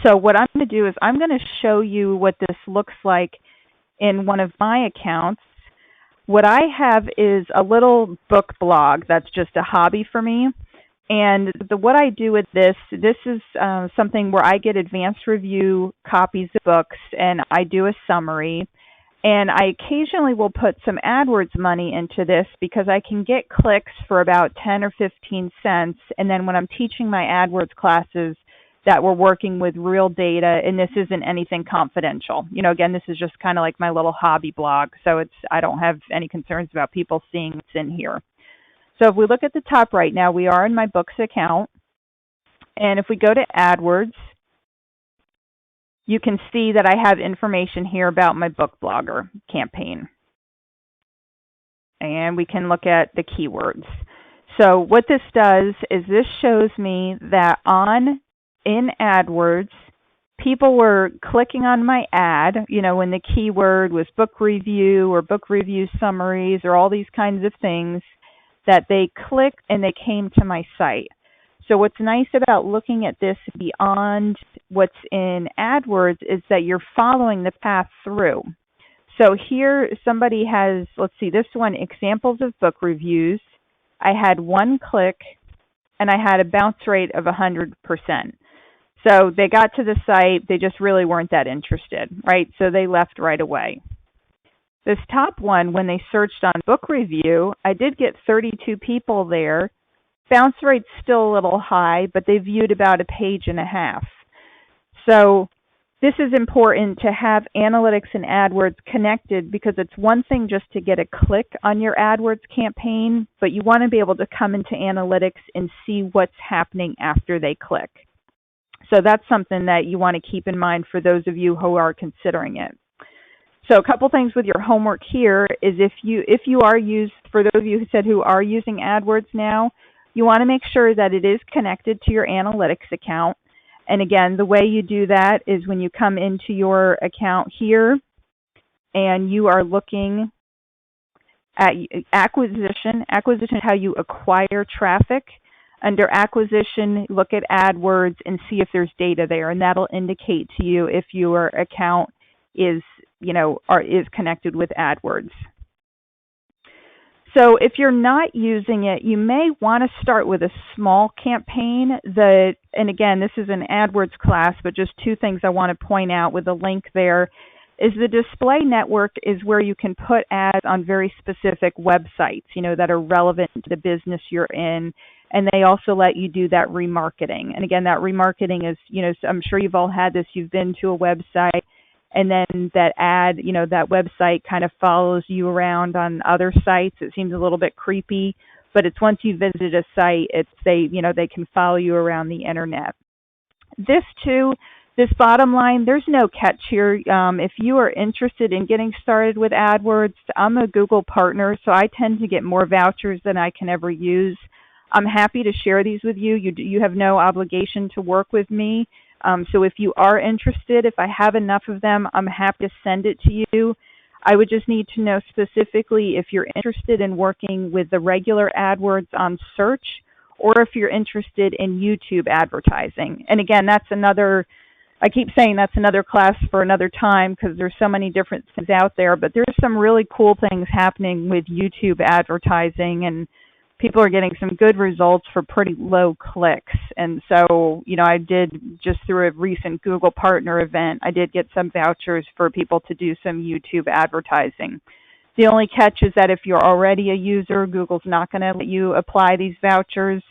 So what I'm going to do is I'm going to show you what this looks like in one of my accounts. What I have is a little book blog that's just a hobby for me. And what I do with this is something where I get advanced review copies of books and I do a summary. And I occasionally will put some AdWords money into this because I can get clicks for about 10 or 15 cents. And then when I'm teaching my AdWords classes that we're working with real data, and this isn't anything confidential. Again, this is just kind of like my little hobby blog. So I don't have any concerns about people seeing what's in here. So if we look at the top right now, we are in my books account. And if we go to AdWords, you can see that I have information here about my book blogger campaign. And we can look at the keywords. So what this does is this shows me that in AdWords, people were clicking on my ad, when the keyword was book review or book review summaries or all these kinds of things, that they clicked and they came to my site. So what's nice about looking at this beyond what's in AdWords is that you're following the path through. So here somebody has, let's see, this one, examples of book reviews. I had one click and I had a bounce rate of 100%. So they got to the site, they just really weren't that interested, right? So they left right away. This top one, when they searched on book review, I did get 32 people there. Bounce rate's still a little high, but they viewed about a page and a half. So this is important to have analytics and AdWords connected, because it's one thing just to get a click on your AdWords campaign, but you want to be able to come into analytics and see what's happening after they click. So that's something that you want to keep in mind for those of you who are considering it. So a couple things with your homework here is for those of you who said who are using AdWords now, you want to make sure that it is connected to your analytics account. And again, the way you do that is when you come into your account here and you are looking at acquisition. Acquisition is how you acquire traffic. Under acquisition, look at AdWords and see if there's data there, and that'll indicate to you if your account is connected with AdWords. So if you're not using it, you may want to start with a small campaign. And again, this is an AdWords class, but just two things I want to point out with the link there is the display network is where you can put ads on very specific websites, that are relevant to the business you're in. And they also let you do that remarketing. And again, that remarketing is, I'm sure you've all had this. You've been to a website, and then that ad, that website kind of follows you around on other sites. It seems a little bit creepy, but it's once you visit a site, they can follow you around the internet. This bottom line, there's no catch here. If you are interested in getting started with AdWords, I'm a Google partner, so I tend to get more vouchers than I can ever use. I'm happy to share these with you. You have no obligation to work with me. So if you are interested, if I have enough of them, I'm happy to send it to you. I would just need to know specifically if you're interested in working with the regular AdWords on search, or if you're interested in YouTube advertising. And again, I keep saying that's another class for another time, because there's so many different things out there, but there's some really cool things happening with YouTube advertising, and people are getting some good results for pretty low clicks. And so, I did, just through a recent Google partner event, I did get some vouchers for people to do some YouTube advertising. The only catch is that if you're already a user, Google's not going to let you apply these vouchers.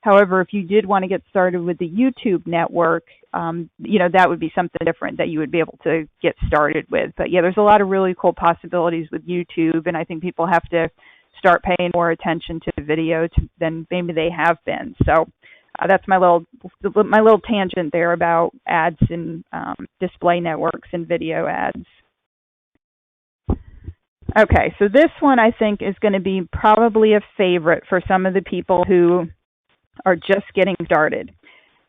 However, if you did want to get started with the YouTube network, that would be something different that you would be able to get started with. But yeah, there's a lot of really cool possibilities with YouTube, and I think people have to start paying more attention to the video than maybe they have been. So that's my little tangent there about ads and display networks and video ads. Okay, so this one I think is going to be probably a favorite for some of the people who are just getting started.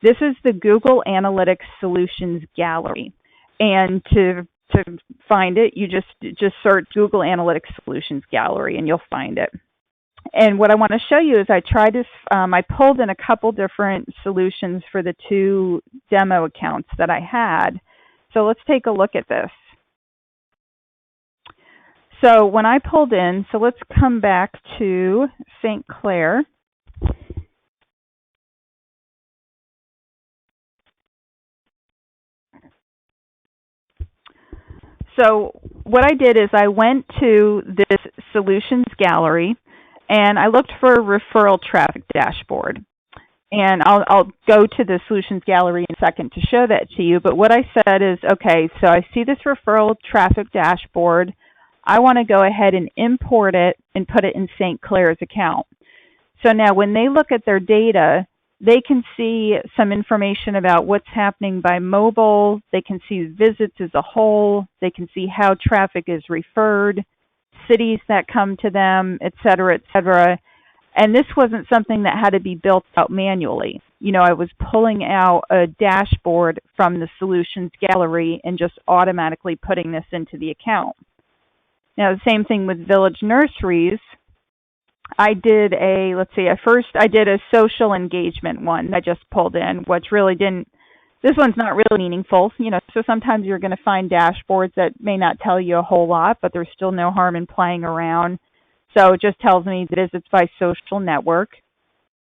This is the Google Analytics Solutions Gallery. And to find it, you just search Google Analytics Solutions Gallery and you'll find it. And what I want to show you is I pulled in a couple different solutions for the two demo accounts that I had. So let's take a look at this. So when I pulled in, so let's come back to St. Clair. So what I did is I went to this solutions gallery and I looked for a referral traffic dashboard. And I'll go to the solutions gallery in a second to show that to you. But what I said is, okay, so I see this referral traffic dashboard. I want to go ahead and import it and put it in St. Clair's account. So now when they look at their data, they can see some information about what's happening by mobile. They can see visits as a whole. They can see how traffic is referred, cities that come to them, et cetera, et cetera. And this wasn't something that had to be built out manually. I was pulling out a dashboard from the solutions gallery and just automatically putting this into the account. Now, the same thing with Village Nurseries. I did I did a social engagement one I just pulled in, which really this one's not really meaningful, so sometimes you're going to find dashboards that may not tell you a whole lot, but there's still no harm in playing around. So it just tells me visits by social network.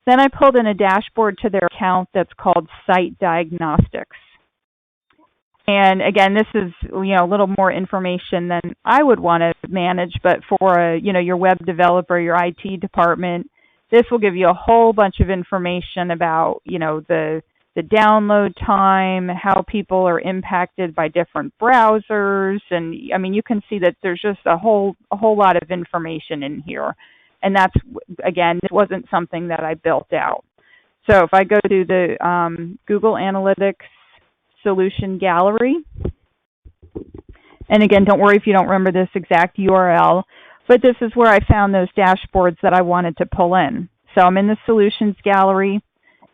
Then I pulled in a dashboard to their account that's called Site Diagnostics. And again, this is, a little more information than I would want to manage, but for your web developer, your IT department, this will give you a whole bunch of information about, the download time, how people are impacted by different browsers, and you can see that there's just a whole lot of information in here. And that's, again, it wasn't something that I built out. So if I go to the Google Analytics Solution Gallery, and again, don't worry if you don't remember this exact URL, but this is where I found those dashboards that I wanted to pull in. So I'm in the Solutions Gallery.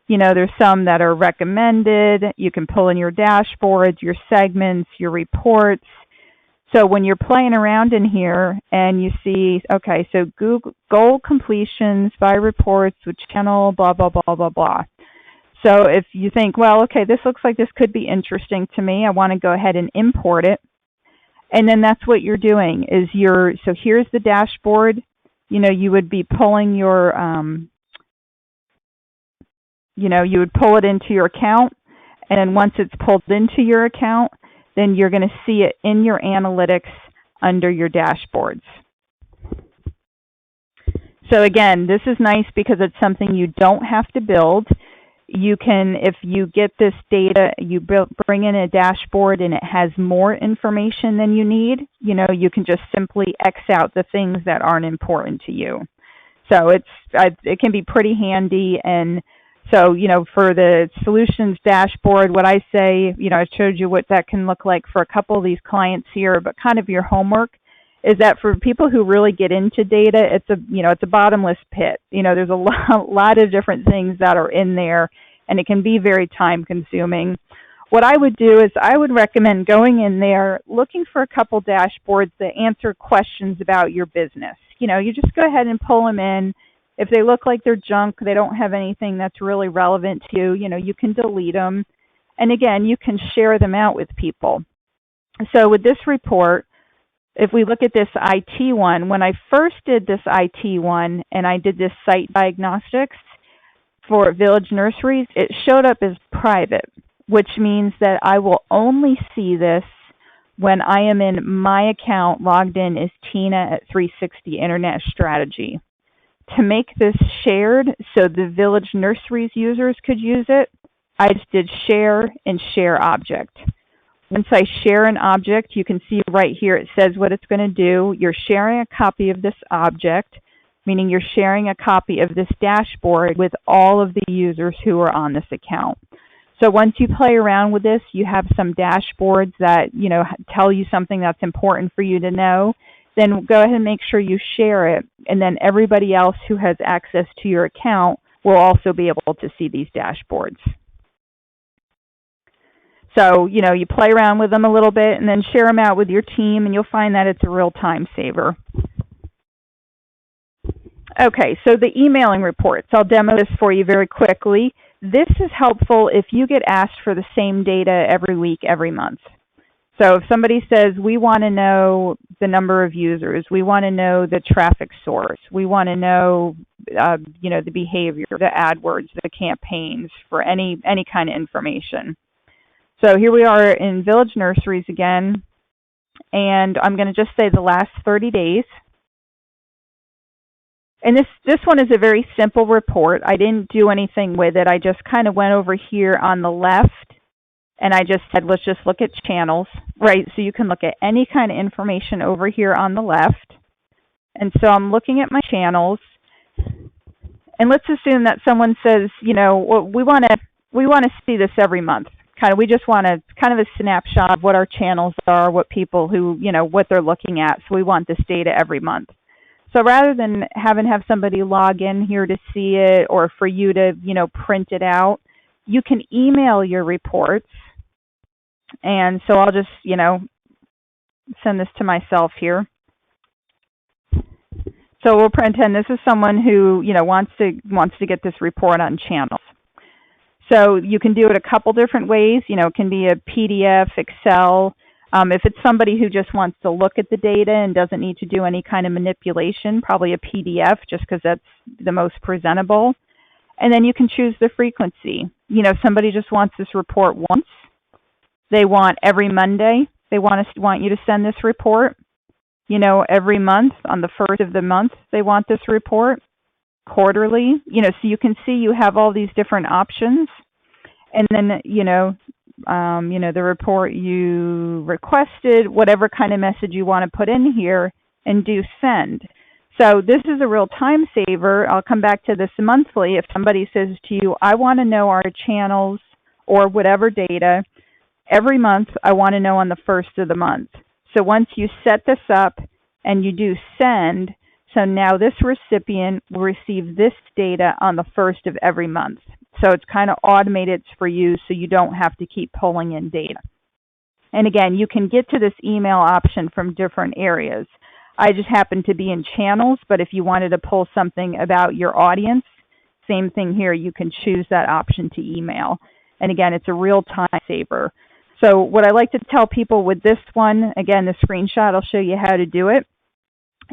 There's some that are recommended. You can pull in your dashboards, your segments, your reports. So when you're playing around in here and you see, okay, so Google goal completions by reports, which channel, blah, blah, blah, blah, blah. So if you think, well, okay, this looks like this could be interesting to me, I want to go ahead and import it. And then that's what you're doing is so here's the dashboard. You would be pulling your, you would pull it into your account. And then once it's pulled into your account, then you're going to see it in your analytics under your dashboards. So again, this is nice because it's something you don't have to build. You can, if you get this data, you bring in a dashboard and it has more information than you need, you can just simply X out the things that aren't important to you. So it can be pretty handy. And so, for the solutions dashboard, what I say, I showed you what that can look like for a couple of these clients here, but kind of your homework is that for people who really get into data, it's a bottomless pit. There's a lot of different things that are in there, and it can be very time consuming. What I would do is I would recommend going in there, looking for a couple dashboards that answer questions about your business. You just go ahead and pull them in. If they look like they're junk, they don't have anything that's really relevant to you, you can delete them. And again, you can share them out with people. So with this report, if we look at this IT one, when I first did this IT one and I did this site diagnostics for Village Nurseries, it showed up as private, which means that I will only see this when I am in my account logged in as Tina at 360 Internet Strategy. To make this shared so the Village Nurseries users could use it, I just did share and share object. Once I share an object, you can see right here it says what it's going to do. You're sharing a copy of this object, meaning you're sharing a copy of this dashboard with all of the users who are on this account. So once you play around with this, you have some dashboards that, tell you something that's important for you to know. Then go ahead and make sure you share it, and then everybody else who has access to your account will also be able to see these dashboards. So, you play around with them a little bit and then share them out with your team, and you'll find that it's a real time saver. Okay, so the emailing reports. I'll demo this for you very quickly. This is helpful if you get asked for the same data every week, every month. So if somebody says, we want to know the number of users, we want to know the traffic source, we want to know, the behavior, the AdWords, the campaigns for any kind of information. So here we are in Village Nurseries again, and I'm going to just say the last 30 days. And this one is a very simple report. I didn't do anything with it. I just kind of went over here on the left, and I just said, let's just look at channels, right? So you can look at any kind of information over here on the left. And so I'm looking at my channels. And let's assume that someone says, we want to see this every month. We just want kind of a snapshot of what our channels are, what people who, what they're looking at. So we want this data every month. So rather than have somebody log in here to see it or for you to, print it out, you can email your reports. And so I'll just, send this to myself here. So we'll pretend this is someone who, wants to get this report on channels. So you can do it a couple different ways. It can be a PDF, Excel. If it's somebody who just wants to look at the data and doesn't need to do any kind of manipulation, probably a PDF just because that's the most presentable. And then you can choose the frequency. You know, if somebody just wants this report once, they want every Monday, they want you to send this report. You know, every month, on the first of the month, they want this report. Quarterly, you know, so you can see you have all these different options. And then, the report you requested, whatever kind of message you want to put in here, and do send. So this is a real time saver. I'll come back to this monthly. If somebody says to you, I want to know our channels or whatever data every month, I want to know on the first of the month. So once you set this up and you do send, so now this recipient will receive this data on the first of every month. So it's kind of automated for you, so you don't have to keep pulling in data. And again, you can get to this email option from different areas. I just happen to be in channels, but if you wanted to pull something about your audience, same thing here. You can choose that option to email. And again, it's a real time saver. So what I like to tell people with this one, again, the screenshot, I'll show you how to do it,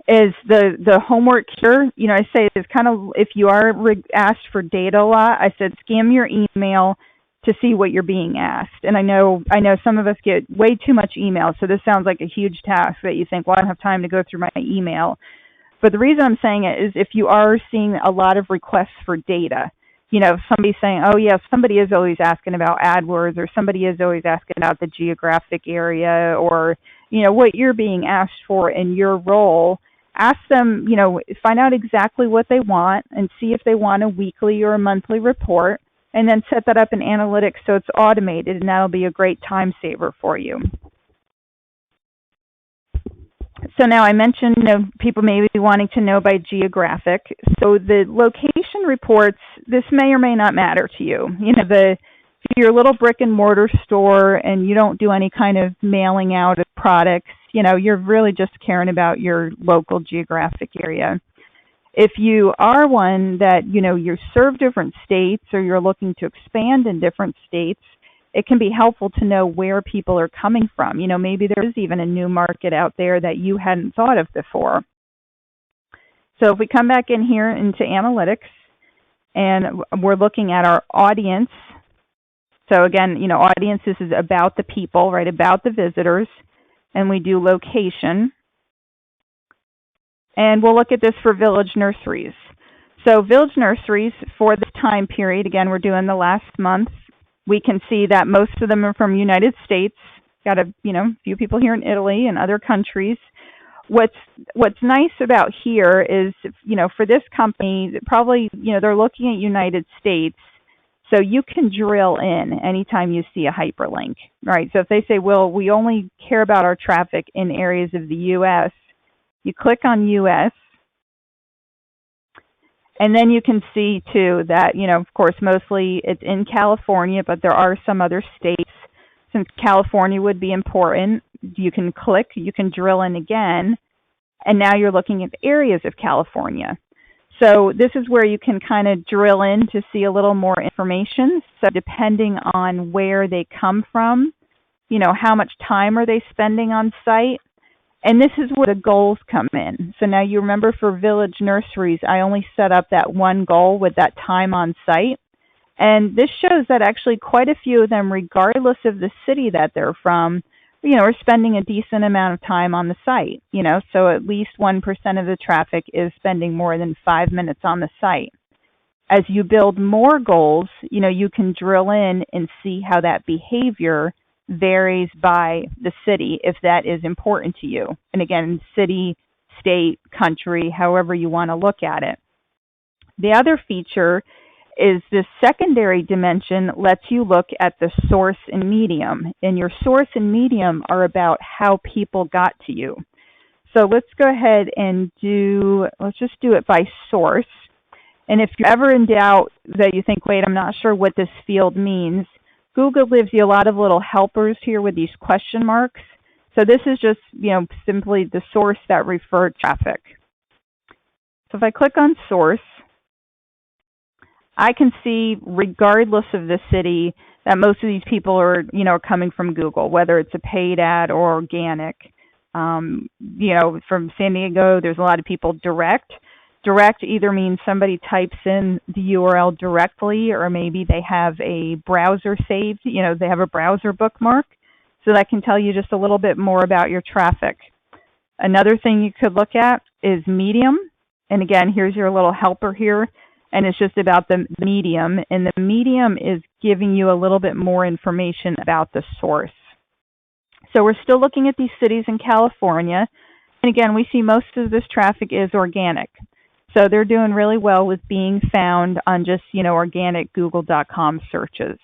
is the homework here. You know, I say it's kind of, if you are asked for data a lot, I said skim your email to see what you're being asked. And I know some of us get way too much email, so this sounds like a huge task that you think, well, I don't have time to go through my email. But the reason I'm saying it is if you are seeing a lot of requests for data, you know, somebody's saying, oh, yeah, somebody is always asking about AdWords, or somebody is always asking about the geographic area, or, you know, what you're being asked for in your role, ask them, you know, find out exactly what they want and see if they want a weekly or a monthly report, and then set that up in analytics so it's automated, and that'll be a great time saver for you. So now I mentioned, you know, people may be wanting to know by geographic. So the location reports, this may or may not matter to you. You know, if you're a little brick and mortar store and you don't do any kind of mailing out of products, you know, you're really just caring about your local geographic area. If you are one that, you know, you serve different states or you're looking to expand in different states, it can be helpful to know where people are coming from. You know, maybe there is even a new market out there that you hadn't thought of before. So if we come back in here into analytics and we're looking at our audience. So again, you know, audience, this is about the people, right, about the visitors. And we do location. And we'll look at this for village nurseries. So village nurseries for this time period, again, we're doing the last month. We can see that most of them are from United States. Got a few people here in Italy and other countries. What's nice about here is, you know, for this company, probably, you know, they're looking at United States, so you can drill in anytime you see a hyperlink, right? So if they say, well, we only care about our traffic in areas of the U.S., you click on U.S., and then you can see, too, that, you know, of course, mostly it's in California, but there are some other states. Since California would be important, you can click, you can drill in again, and now you're looking at areas of California. So this is where you can kind of drill in to see a little more information. So depending on where they come from, you know, how much time are they spending on site? And this is where the goals come in. So now you remember for village nurseries, I only set up that one goal with that time on site. And this shows that actually quite a few of them, regardless of the city that they're from, you know, are spending a decent amount of time on the site. You know, so at least 1% of the traffic is spending more than 5 minutes on the site. As you build more goals, you know, you can drill in and see how that behavior varies by the city, if that is important to you. And again, city, state, country, however you want to look at it. The other feature is this secondary dimension lets you look at the source and medium. And your source and medium are about how people got to you. So let's go ahead and let's just do it by source. And if you're ever in doubt that you think, wait, I'm not sure what this field means, Google gives you a lot of little helpers here with these question marks. So this is just, you know, simply the source that referred traffic. So if I click on source, I can see, regardless of the city, that most of these people are, you know, coming from Google, whether it's a paid ad or organic. You know, from San Diego, there's a lot of people direct. Direct either means somebody types in the URL directly, or maybe they have a browser saved, they have a browser bookmark. So that can tell you just a little bit more about your traffic. Another thing you could look at is medium. And again, here's your little helper here. And it's just about the medium. And the medium is giving you a little bit more information about the source. So we're still looking at these cities in California. And again, we see most of this traffic is organic. So they're doing really well with being found on just, organic Google.com searches.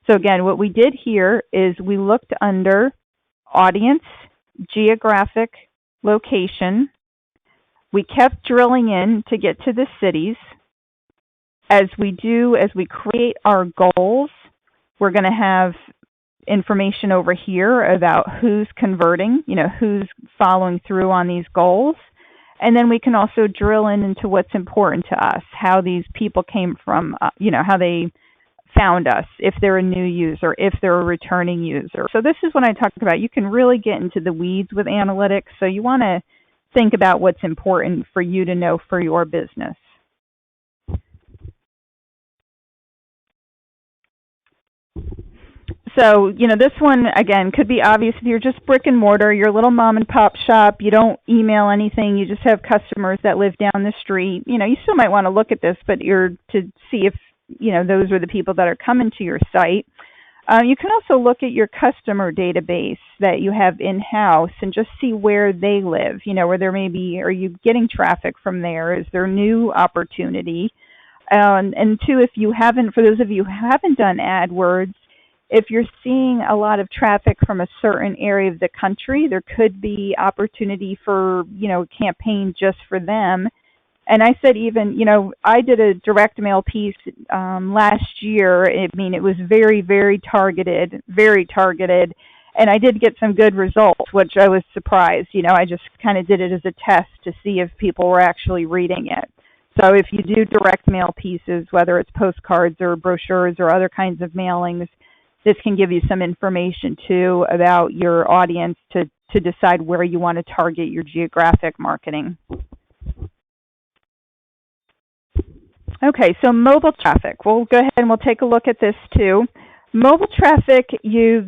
So again, what we did here is we looked under audience, geographic, location. We kept drilling in to get to the cities. As we create our goals, we're going to have information over here about who's converting, who's following through on these goals. And then we can also drill into what's important to us, how these people came from, how they found us, if they're a new user, if they're a returning user. So this is what I talk about. You can really get into the weeds with analytics. So you want to think about what's important for you to know for your business. So, this one, again, could be obvious if you're just brick and mortar, you're a little mom and pop shop, you don't email anything, you just have customers that live down the street. You still might want to look at this, but to see if, those are the people that are coming to your site. You can also look at your customer database that you have in-house and just see where they live, where there may be, are you getting traffic from there? Is there new opportunity? And two, for those of you who haven't done AdWords, if you're seeing a lot of traffic from a certain area of the country, there could be opportunity for, a campaign just for them. And I said I did a direct mail piece last year. It was very, very targeted. And I did get some good results, which I was surprised. I just kind of did it as a test to see if people were actually reading it. So if you do direct mail pieces, whether it's postcards or brochures or other kinds of mailings, this can give you some information, too, about your audience to decide where you want to target your geographic marketing. Okay, so mobile traffic. We'll go ahead and we'll take a look at this, too. Mobile traffic, you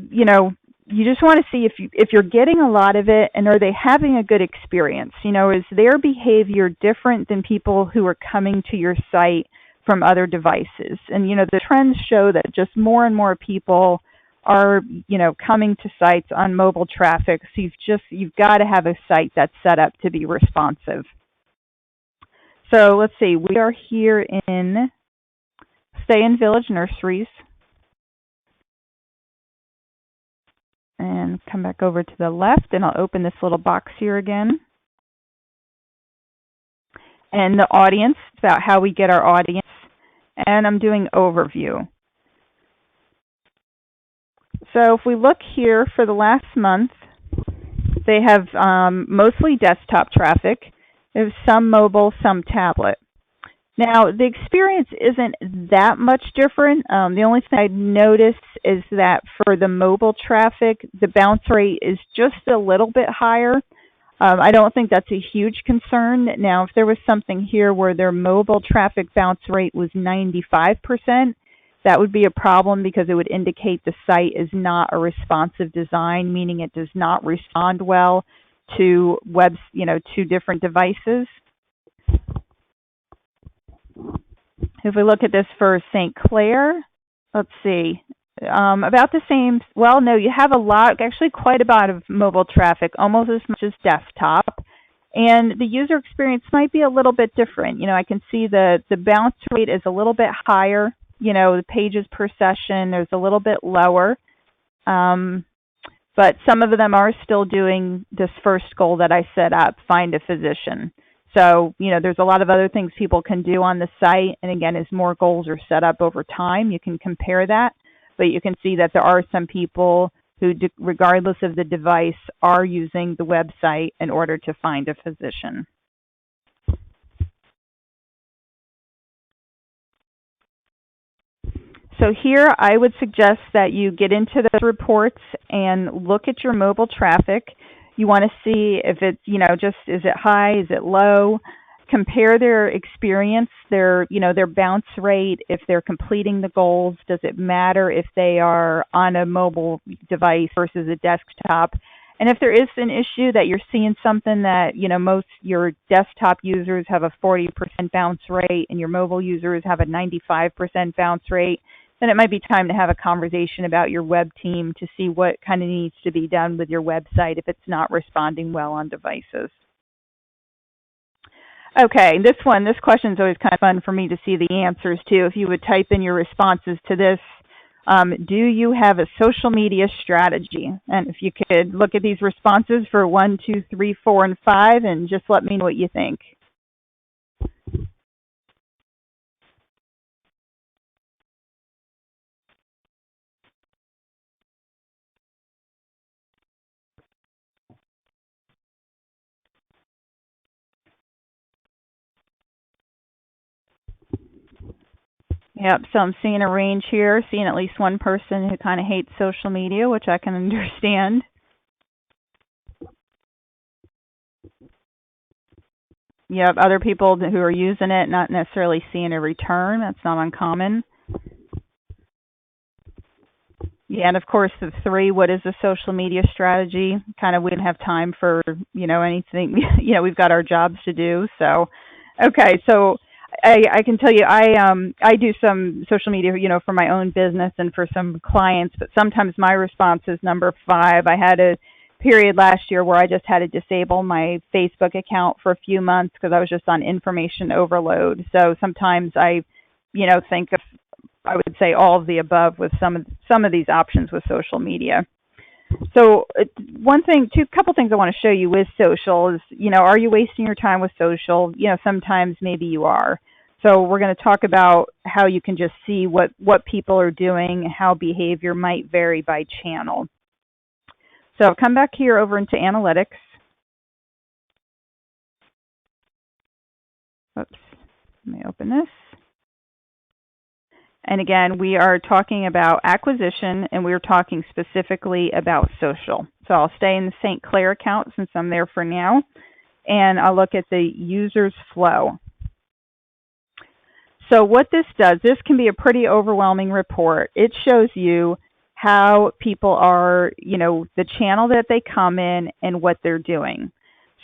just want to see if you're getting a lot of it, and are they having a good experience? Is their behavior different than people who are coming to your site from other devices? And, the trends show that just more and more people are, coming to sites on mobile traffic. So you've got to have a site that's set up to be responsive. So let's see, we are here stay in Village Nurseries. And come back over to the left, and I'll open this little box here again. And the audience, it's about how we get our audience. And I'm doing overview. So if we look here for the last month, they have mostly desktop traffic. There's some mobile, some tablet. Now, the experience isn't that much different. The only thing I'd notice is that for the mobile traffic, the bounce rate is just a little bit higher. I don't think that's a huge concern. Now, if there was something here where their mobile traffic bounce rate was 95%, that would be a problem because it would indicate the site is not a responsive design, meaning it does not respond well to to different devices. If we look at this for St. Clair, let's see. About the same. Well, no, you have actually quite a bit of mobile traffic, almost as much as desktop. And the user experience might be a little bit different. I can see the bounce rate is a little bit higher. The pages per session, there's a little bit lower. But some of them are still doing this first goal that I set up, find a physician. So, there's a lot of other things people can do on the site. And again, as more goals are set up over time, you can compare that. But you can see that there are some people who, regardless of the device, are using the website in order to find a physician. So here I would suggest that you get into those reports and look at your mobile traffic. You want to see if it's, is it high, is it low? compare their experience, their bounce rate, if they're completing the goals. Does it matter if they are on a mobile device versus a desktop? And if there is an issue that you're seeing something that, most your desktop users have a 40% bounce rate and your mobile users have a 95% bounce rate, then it might be time to have a conversation about your web team to see what kind of needs to be done with your website if it's not responding well on devices. Okay, this question is always kind of fun for me to see the answers to. If you would type in your responses to this, do you have a social media strategy? And if you could look at these responses for 1, 2, 3, 4, and 5, and just let me know what you think. Yep, so I'm seeing a range here, seeing at least one person who kind of hates social media, which I can understand. Yep, other people who are using it, not necessarily seeing a return. That's not uncommon. Yeah, and of course, the 3, what is a social media strategy? Kind of, we didn't have time for, anything. We've got our jobs to do. So, okay, so I can tell you, I do some social media, for my own business and for some clients, but sometimes my response is number 5. I had a period last year where I just had to disable my Facebook account for a few months because I was just on information overload. So sometimes I, think of, I would say all of the above with some of these options with social media. So couple things I want to show you with social is, are you wasting your time with social? Sometimes maybe you are. So we're going to talk about how you can just see what people are doing, how behavior might vary by channel. So come back here over into analytics. Oops, let me open this. And again, we are talking about acquisition, and we're talking specifically about social. So I'll stay in the St. Clair account since I'm there for now, and I'll look at the user's flow. So what this does, this can be a pretty overwhelming report. It shows you how people are, the channel that they come in and what they're doing.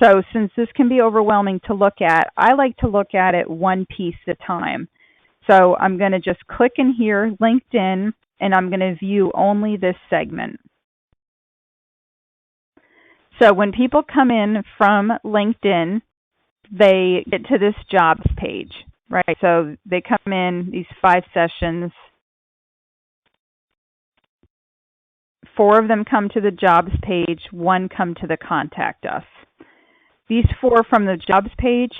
So since this can be overwhelming to look at, I like to look at it one piece at a time. So I'm going to just click in here, LinkedIn, and I'm going to view only this segment. So when people come in from LinkedIn, they get to this jobs page, right? So they come in, these 5 sessions. 4 of them come to the jobs page, 1 come to the contact us. These 4 from the jobs page,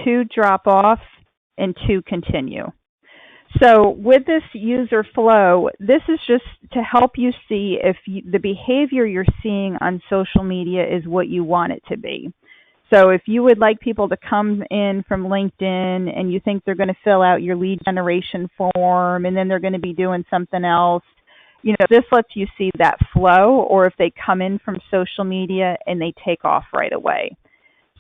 2 drop off, and 2 continue. So with this user flow, this is just to help you see if the behavior you're seeing on social media is what you want it to be. So if you would like people to come in from LinkedIn and you think they're going to fill out your lead generation form and then they're going to be doing something else, this lets you see that flow, or if they come in from social media and they take off right away.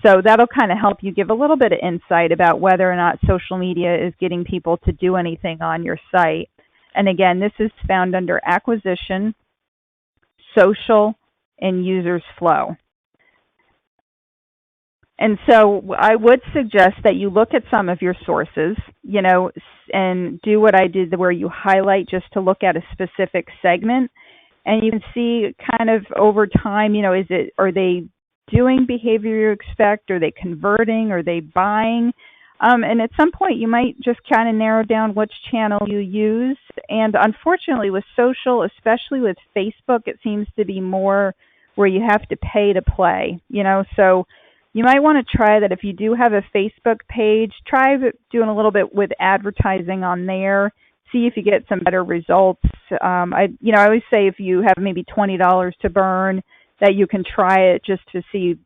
So that'll kind of help you give a little bit of insight about whether or not social media is getting people to do anything on your site. And again, this is found under acquisition, social, and users flow. And so I would suggest that you look at some of your sources, and do what I did where you highlight just to look at a specific segment. And you can see kind of over time, are they doing behavior you expect? Are they converting? Are they buying? And at some point, you might just kind of narrow down which channel you use. And unfortunately, with social, especially with Facebook, it seems to be more where you have to pay to play, So you might want to try that if you do have a Facebook page, try doing a little bit with advertising on there. See if you get some better results. I always say if you have maybe $20 to burn, that you can try it just to see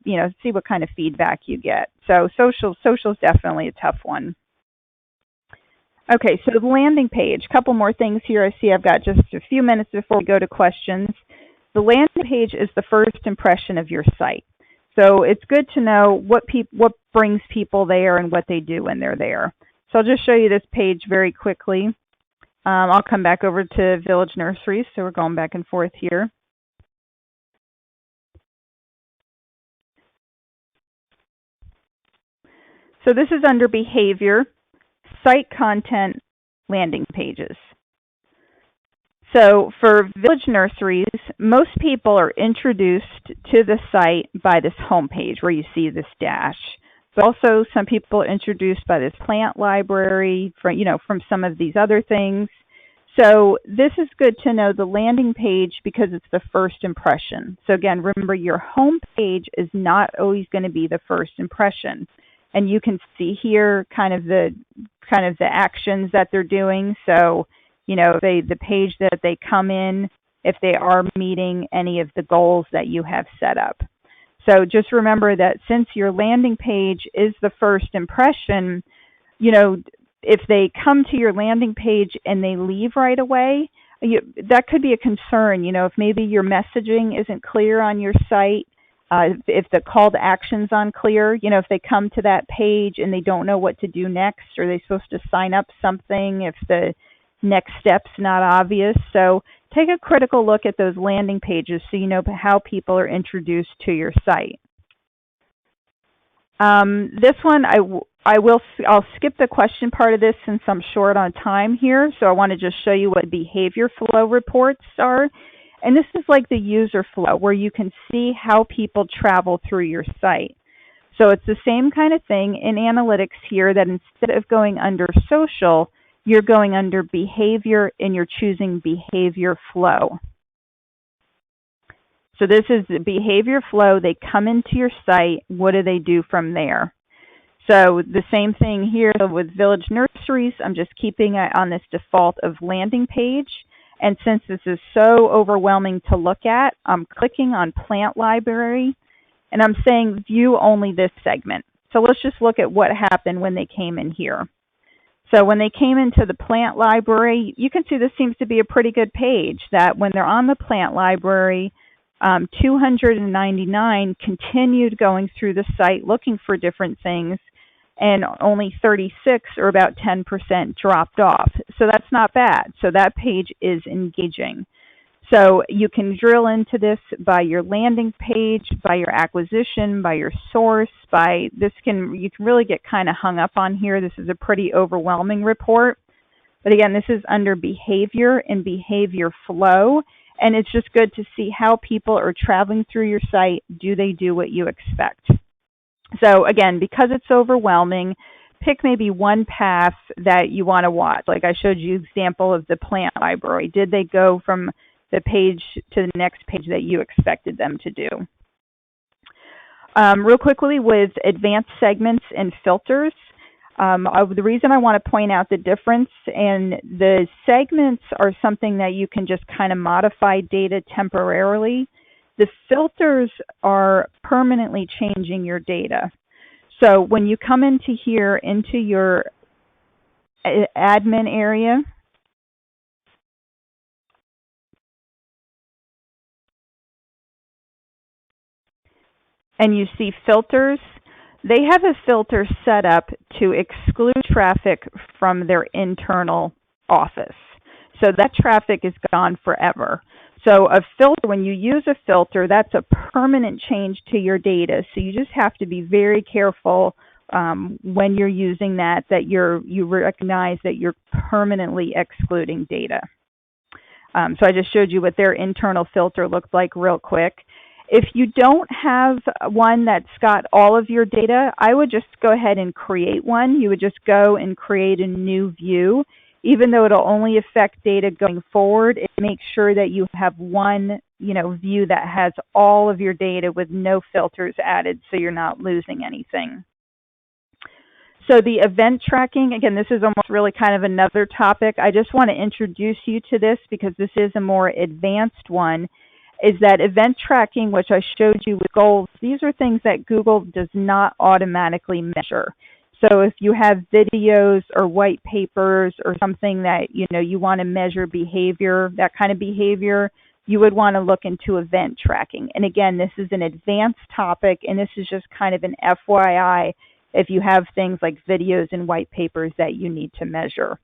what kind of feedback you get. So social is definitely a tough one. Okay, so the landing page. A couple more things here. I see I've got just a few minutes before we go to questions. The landing page is the first impression of your site. So it's good to know what brings people there and what they do when they're there. So I'll just show you this page very quickly. I'll come back over to Village Nurseries, so we're going back and forth here. So this is under Behavior, Site Content, Landing Pages. So for Village Nurseries, most people are introduced to the site by this home page where you see this dash. But also some people are introduced by this plant library, from some of these other things. So this is good to know, the landing page, because it's the first impression. So again, remember, your home page is not always going to be the first impression. And you can see here kind of the actions that they're doing. So, the page that they come in, if they are meeting any of the goals that you have set up. So just remember that since your landing page is the first impression, if they come to your landing page and they leave right away, that could be a concern. If maybe your messaging isn't clear on your site, if the call to action's unclear, if they come to that page and they don't know what to do next, are they supposed to sign up something if the next step's not obvious? So take a critical look at those landing pages so you know how people are introduced to your site. This one, I'll skip the question part of this since I'm short on time here. So I want to just show you what behavior flow reports are. And this is like the user flow, where you can see how people travel through your site. So it's the same kind of thing in analytics here, that instead of going under social, you're going under behavior and you're choosing behavior flow. So this is the behavior flow. They come into your site. What do they do from there? So the same thing here with Village Nurseries. I'm just keeping it on this default of landing page. And since this is so overwhelming to look at, I'm clicking on Plant Library, and I'm saying view only this segment. So let's just look at what happened when they came in here. So when they came into the Plant Library, you can see this seems to be a pretty good page, that when they're on the Plant Library, 299 continued going through the site looking for different things, and only 36, or about 10%, dropped off. So that's not bad. So that page is engaging. So you can drill into this by your landing page, by your acquisition, by your source, you can really get kind of hung up on here. This is a pretty overwhelming report. But again, this is under behavior and behavior flow. And it's just good to see how people are traveling through your site. Do they do what you expect? So again, because it's overwhelming, pick maybe one path that you want to watch. Like I showed you an example of the plant library. Did they go from the page to the next page that you expected them to do? Real quickly with advanced segments and filters, the reason I want to point out the difference, and the segments are something that you can just kind of modify data temporarily. The filters are permanently changing your data. So when you come into here, into your admin area, and you see filters, they have a filter set up to exclude traffic from their internal office. So that traffic is gone forever. So a filter, when you use a filter, that's a permanent change to your data. So you just have to be very careful when you're using that you recognize that you're permanently excluding data. So I just showed you what their internal filter looked like real quick. If you don't have one that's got all of your data, I would just go ahead and create one. You would just go and create a new view. Even though it'll only affect data going forward, it makes sure that you have one, view that has all of your data with no filters added, so you're not losing anything. So the event tracking, again, this is almost really kind of another topic. I just want to introduce you to this because this is a more advanced one, is that event tracking, which I showed you with goals, these are things that Google does not automatically measure. So if you have videos or white papers or something that you want to measure behavior, that kind of behavior, you would want to look into event tracking. And again, this is an advanced topic, and this is just kind of an FYI if you have things like videos and white papers that you need to measure.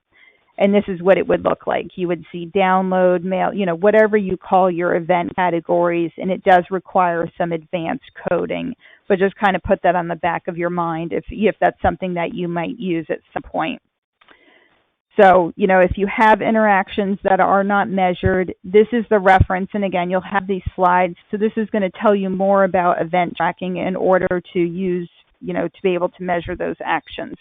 And this is what it would look like. You would see download, mail, whatever you call your event categories, and it does require some advanced coding. But just kind of put that on the back of your mind if that's something that you might use at some point. So, if you have interactions that are not measured, this is the reference. And again, you'll have these slides. So this is going to tell you more about event tracking in order to use, to be able to measure those actions.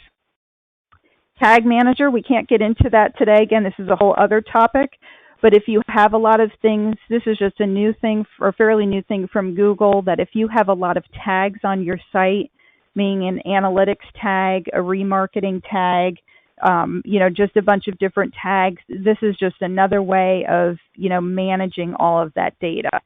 Tag Manager, we can't get into that today. Again, this is a whole other topic. But if you have a lot of things, this is just a new thing, or fairly new thing from Google, that if you have a lot of tags on your site, meaning an analytics tag, a remarketing tag, just a bunch of different tags, this is just another way of, managing all of that data.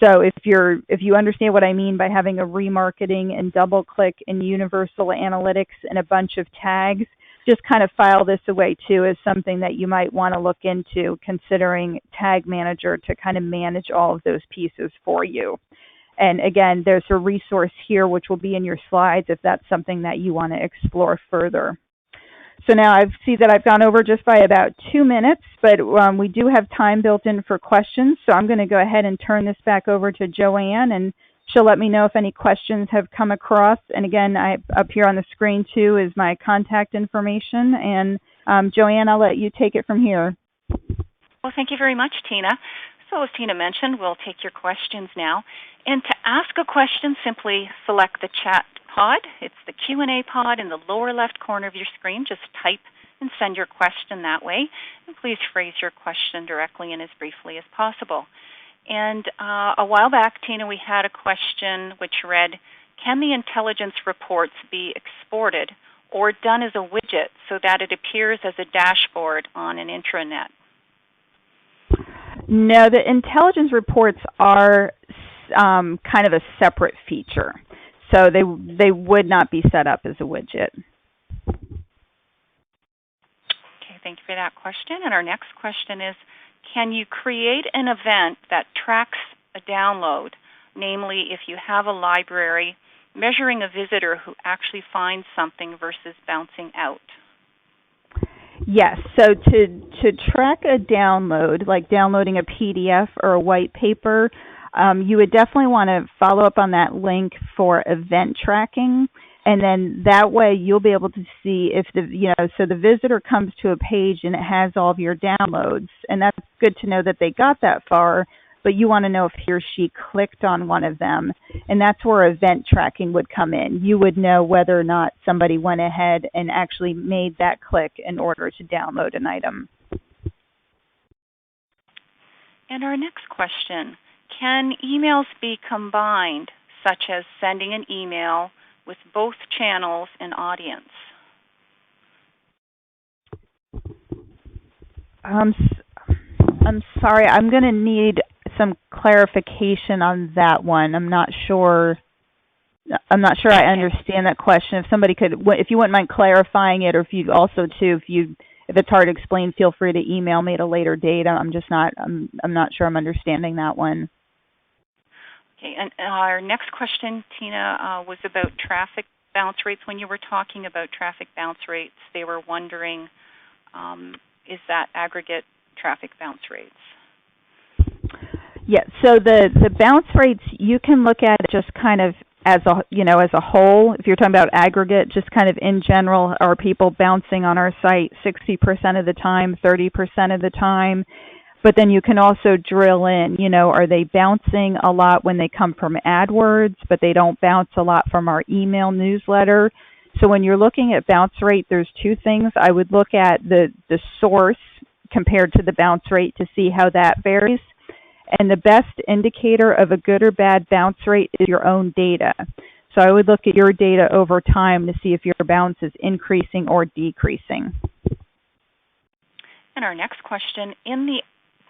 So if you understand what I mean by having a remarketing and DoubleClick and universal analytics and a bunch of tags, just kind of file this away too as something that you might want to look into, considering Tag Manager to kind of manage all of those pieces for you. And again, there's a resource here which will be in your slides if that's something that you want to explore further. So now I see that I've gone over just by about 2 minutes, but we do have time built in for questions. So I'm going to go ahead and turn this back over to Joanne, and she'll let me know if any questions have come across. And again, up here on the screen too is my contact information. And Joanne, I'll let you take it from here. Well, thank you very much, Tina. So as Tina mentioned, we'll take your questions now. And to ask a question, simply select the chat pod. It's the Q&A pod in the lower left corner of your screen. Just type and send your question that way. And please phrase your question directly and as briefly as possible. And a while back, Tina, we had a question which read, can the intelligence reports be exported or done as a widget so that it appears as a dashboard on an intranet? No, the intelligence reports are kind of a separate feature. So they would not be set up as a widget. Okay, thank you for that question. And our next question is, can you create an event that tracks a download, namely if you have a library measuring a visitor who actually finds something versus bouncing out? Yes, so to track a download, like downloading a PDF or a white paper, you would definitely want to follow up on that link for event tracking, and then that way you'll be able to see if so the visitor comes to a page and it has all of your downloads, and that's good to know that they got that far, but you want to know if he or she clicked on one of them, and that's where event tracking would come in. You would know whether or not somebody went ahead and actually made that click in order to download an item. And our next question, can emails be combined, such as sending an email with both channels and audience? I'm sorry, I'm going to need some clarification on that one. I'm not sure I understand that question. If somebody could, if you wouldn't mind clarifying it, or if you also too, if it's hard to explain, feel free to email me at a later date. I'm not sure I'm understanding that one. Okay, and our next question, Tina, was about traffic bounce rates. When you were talking about traffic bounce rates, they were wondering, is that aggregate traffic bounce rates? Yeah, so the bounce rates, you can look at it just kind of as a whole. If you're talking about aggregate, just kind of in general, are people bouncing on our site 60% of the time, 30% of the time? But then you can also drill in, are they bouncing a lot when they come from AdWords, but they don't bounce a lot from our email newsletter? So when you're looking at bounce rate, there's two things. I would look at the source compared to the bounce rate to see how that varies. And the best indicator of a good or bad bounce rate is your own data. So I would look at your data over time to see if your bounce is increasing or decreasing. And our next question, in the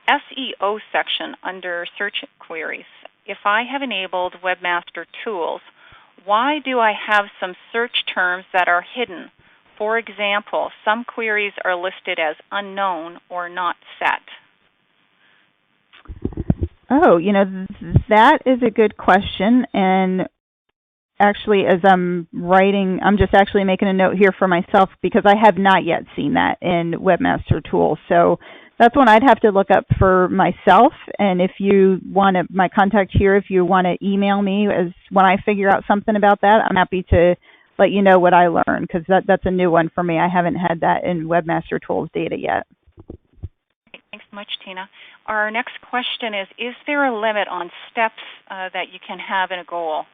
SEO section under search queries, if I have enabled Webmaster Tools, why do I have some search terms that are hidden? For example, some queries are listed as unknown or not set. Oh, that is a good question. And actually, as I'm writing, I'm just actually making a note here for myself because I have not yet seen that in Webmaster Tools. So that's one I'd have to look up for myself. And if you want to, my contact here, if you want to email me when I figure out something about that, I'm happy to let you know what I learned because that's a new one for me. I haven't had that in Webmaster Tools data yet. Thanks so much, Tina. Our next question is there a limit on steps that you can have in a goal?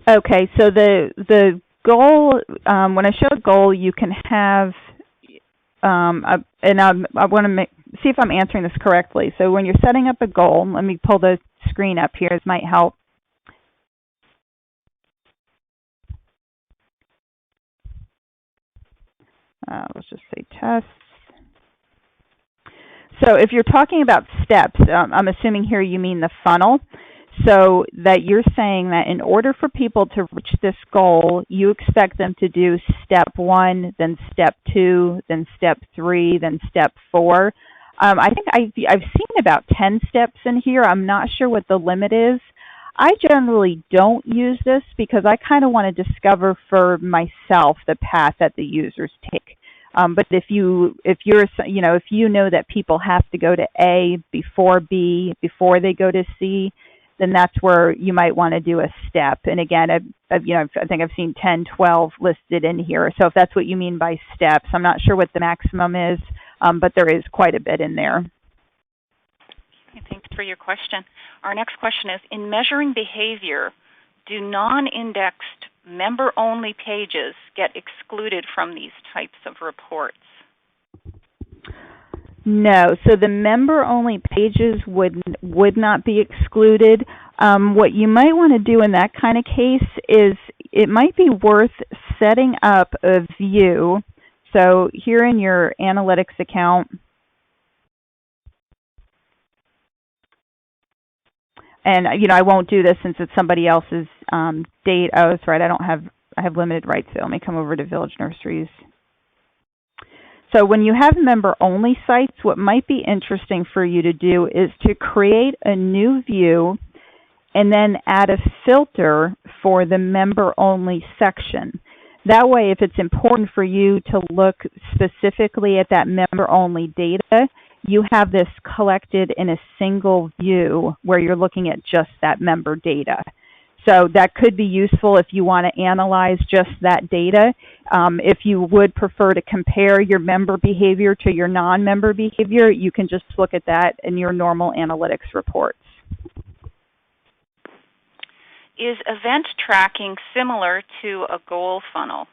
Okay, so the goal, when I show a goal, you can have, and I want to see if I'm answering this correctly. So when you're setting up a goal, let me pull the screen up here. This might help. Let's just say tests. So if you're talking about steps, I'm assuming here you mean the funnel. So that you're saying that in order for people to reach this goal, you expect them to do step 1, then step 2, then step 3, then step 4. I think I've seen about 10 steps in here. I'm not sure what the limit is. I generally don't use this because I kind of want to discover for myself the path that the users take. But if you know that people have to go to A before B before they go to C, then that's where you might want to do a step. And again, I think I've seen 10, 12 listed in here. So if that's what you mean by steps, I'm not sure what the maximum is, but there is quite a bit in there. Okay, thanks for your question. Our next question is, in measuring behavior, do non-indexed member-only pages get excluded from these types of reports? No, so the member-only pages would not be excluded. What you might want to do in that kind of case is it might be worth setting up a view. So here in your analytics account, and I won't do this since it's somebody else's date. Oh, that's right. I have limited rights. So let me come over to Village Nurseries. So when you have member-only sites, what might be interesting for you to do is to create a new view and then add a filter for the member-only section. That way, if it's important for you to look specifically at that member-only data, you have this collected in a single view where you're looking at just that member data. So that could be useful if you want to analyze just that data. If you would prefer to compare your member behavior to your non-member behavior, you can just look at that in your normal analytics reports. Is event tracking similar to a goal funnel?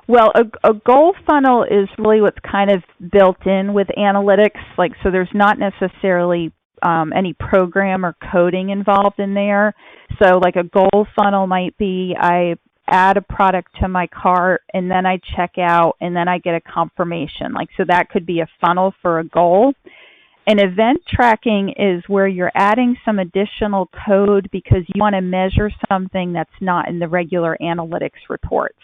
Well, a goal funnel is really what's kind of built in with analytics. So there's not necessarily any program or coding involved in there. So like a goal funnel might be I add a product to my cart and then I check out and then I get a confirmation. So that could be a funnel for a goal. And event tracking is where you're adding some additional code because you want to measure something that's not in the regular analytics reports.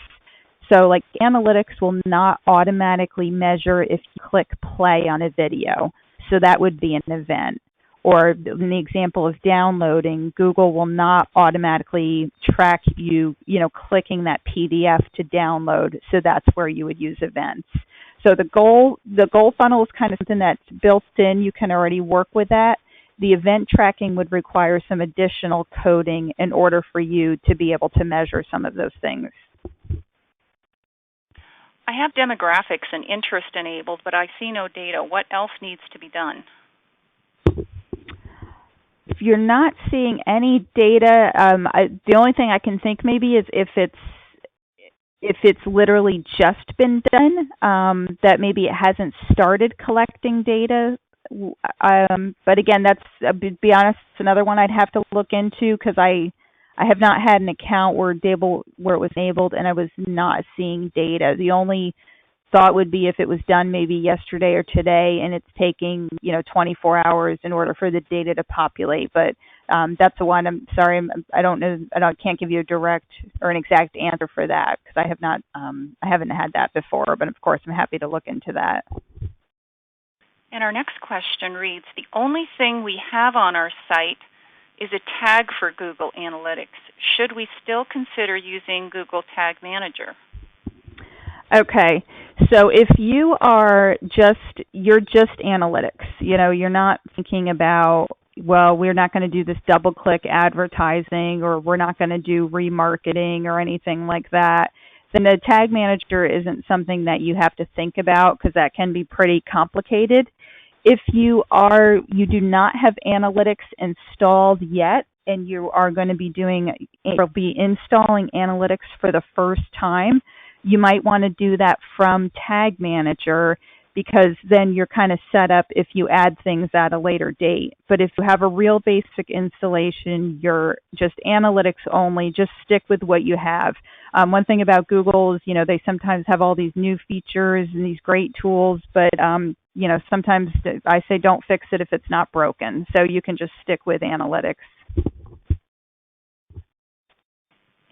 So analytics will not automatically measure if you click play on a video. So that would be an event. Or in the example of downloading, Google will not automatically track you, clicking that PDF to download. So that's where you would use events. So the goal funnel is kind of something that's built in. You can already work with that. The event tracking would require some additional coding in order for you to be able to measure some of those things. I have demographics and interest enabled, but I see no data. What else needs to be done? If you're not seeing any data, the only thing I can think maybe is if it's literally just been done, that maybe it hasn't started collecting data. But again, to be honest, it's another one I'd have to look into because I have not had an account where it was enabled and I was not seeing data. The only thought would be if it was done maybe yesterday or today and it's taking 24 hours in order for the data to populate. But that's the one. I'm sorry, I don't know. I can't give you a direct or an exact answer for that because I have not. I haven't had that before. But of course, I'm happy to look into that. And our next question reads, the only thing we have on our site is a tag for Google Analytics. Should we still consider using Google Tag Manager? Okay, so if you're just analytics, you're not thinking about, well, we're not going to do this double-click advertising, or we're not going to do remarketing or anything like that, then the Tag Manager isn't something that you have to think about, because that can be pretty complicated. If you do not have analytics installed yet, and you are going to be installing analytics for the first time, you might want to do that from Tag Manager, because then you're kind of set up if you add things at a later date. But if you have a real basic installation, you're just analytics only, just stick with what you have. One thing about Google is, they sometimes have all these new features and these great tools, but sometimes I say don't fix it if it's not broken. So you can just stick with analytics.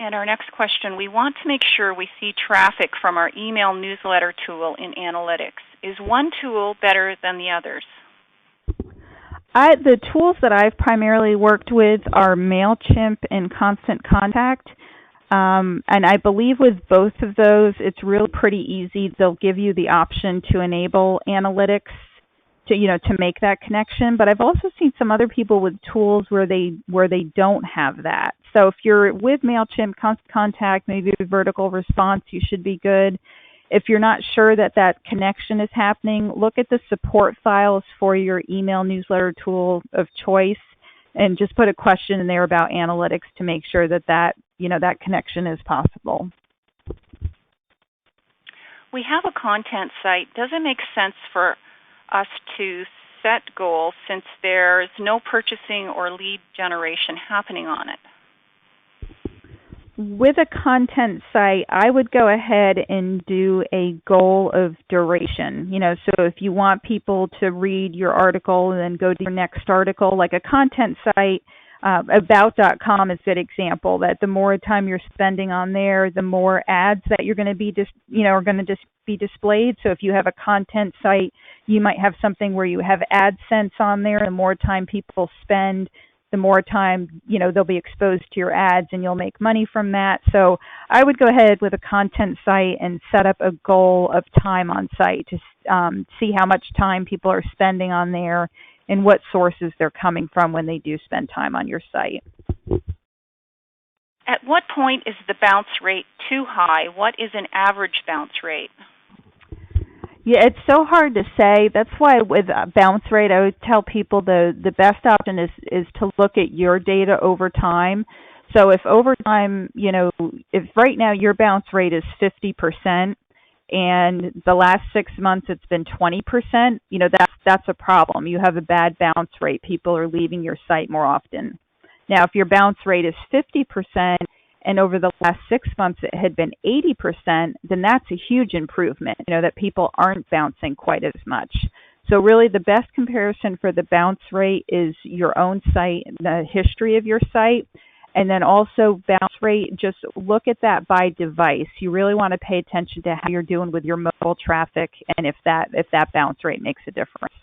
And our next question, we want to make sure we see traffic from our email newsletter tool in Analytics. Is one tool better than the others? The tools that I've primarily worked with are MailChimp and Constant Contact. And I believe with both of those, it's really pretty easy. They'll give you the option to enable analytics to make that connection. But I've also seen some other people with tools where they don't have that. So if you're with MailChimp, Constant Contact, maybe a vertical response, you should be good. If you're not sure that connection is happening, look at the support files for your email newsletter tool of choice, and just put a question in there about analytics to make sure that connection is possible. We have a content site. Does it make sense for us to set goals since there's no purchasing or lead generation happening on it? With a content site, I would go ahead and do a goal of duration. So if you want people to read your article and then go to your next article, like a content site, about.com is a good example, that the more time you're spending on there, the more ads that you're going to be are going to just be displayed. So if you have a content site, you might have something where you have AdSense on there. The more time people spend, the more time they'll be exposed to your ads, and you'll make money from that. So I would go ahead with a content site and set up a goal of time on site to see how much time people are spending on there and what sources they're coming from when they do spend time on your site. At what point is the bounce rate too high? What is an average bounce rate? Yeah, it's so hard to say. That's why with bounce rate, I would tell people the best option is to look at your data over time. So if over time, if right now your bounce rate is 50%, and the last 6 months it's been 20%, that's a problem. You have a bad bounce rate. People are leaving your site more often. Now, if your bounce rate is 50%, and over the last 6 months it had been 80%, then that's a huge improvement, that people aren't bouncing quite as much. So really the best comparison for the bounce rate is your own site, the history of your site, and then also bounce rate, just look at that by device. You really want to pay attention to how you're doing with your mobile traffic and if that bounce rate makes a difference.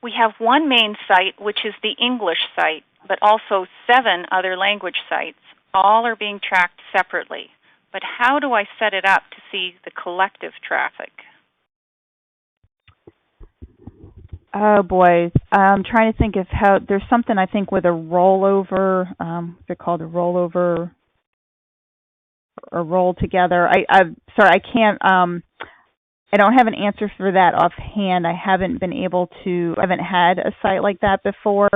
We have one main site, which is the English site, but also 7 other language sites. All are being tracked separately. But how do I set it up to see the collective traffic? Oh boy, I'm trying to think of how, there's something I think with a rollover, they're called a rollover or roll together. I'm sorry, I can't, I don't have an answer for that offhand. I haven't had a site like that before,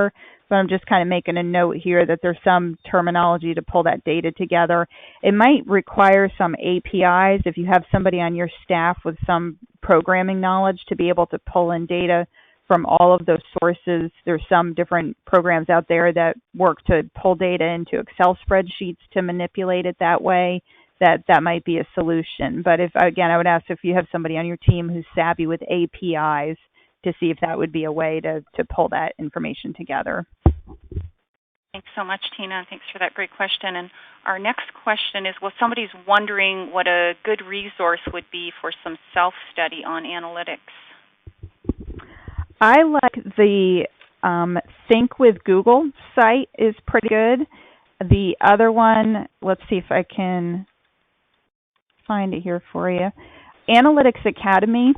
but I'm just kind of making a note here that there's some terminology to pull that data together. It might require some APIs if you have somebody on your staff with some programming knowledge to be able to pull in data from all of those sources. There's some different programs out there that work to pull data into Excel spreadsheets to manipulate it that way. That might be a solution. But I would ask if you have somebody on your team who's savvy with APIs to see if that would be a way to pull that information together. Thanks so much, Tina. Thanks for that great question. And our next question is, well, somebody's wondering what a good resource would be for some self-study on analytics. I like the Think with Google site is pretty good. The other one, let's see if I can find it here for you. Analytics Academy,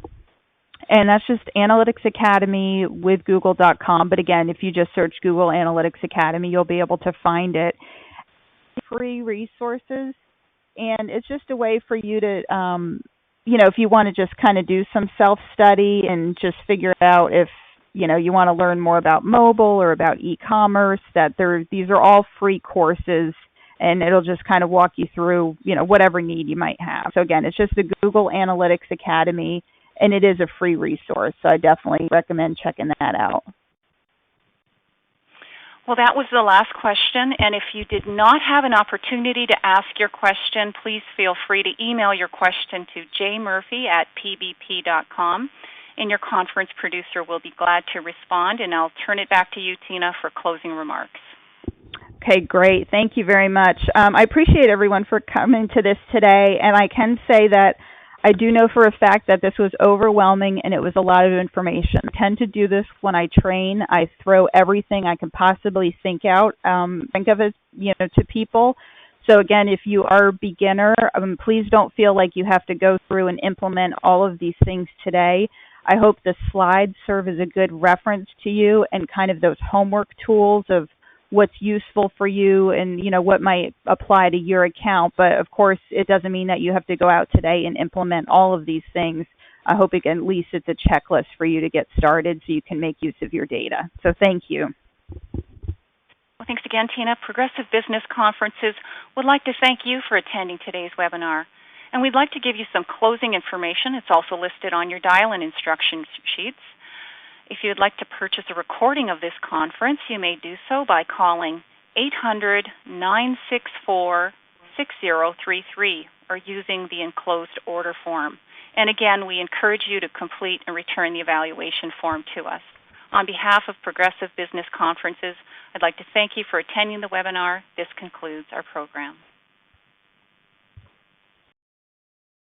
and that's just Analytics Academy with Google.com. But again, if you just search Google Analytics Academy, you'll be able to find it. Free resources, and it's just a way for you to, if you want to just kind of do some self-study and just figure out if, you want to learn more about mobile or about e-commerce, these are all free courses, and it'll just kind of walk you through, whatever need you might have. So again, it's just the Google Analytics Academy, and it is a free resource, so I definitely recommend checking that out. Well, that was the last question, and if you did not have an opportunity to ask your question, please feel free to email your question to jmurphy@pbp.com, and your conference producer will be glad to respond, and I'll turn it back to you, Tina, for closing remarks. Okay, great. Thank you very much. I appreciate everyone for coming to this today, and I can say that I do know for a fact that this was overwhelming and it was a lot of information. I tend to do this when I train. I throw everything I can possibly think of it, to people. So again, if you are a beginner, please don't feel like you have to go through and implement all of these things today. I hope the slides serve as a good reference to you and kind of those homework tools of what's useful for you and what might apply to your account. But of course, it doesn't mean that you have to go out today and implement all of these things. I hope at least it's a checklist for you to get started so you can make use of your data. So thank you. Well, thanks again, Tina. Progressive Business Conferences would like to thank you for attending today's webinar. And we'd like to give you some closing information. It's also listed on your dial-in instruction sheets. If you'd like to purchase a recording of this conference, you may do so by calling 800-964-6033 or using the enclosed order form. And again, we encourage you to complete and return the evaluation form to us. On behalf of Progressive Business Conferences, I'd like to thank you for attending the webinar. This concludes our program.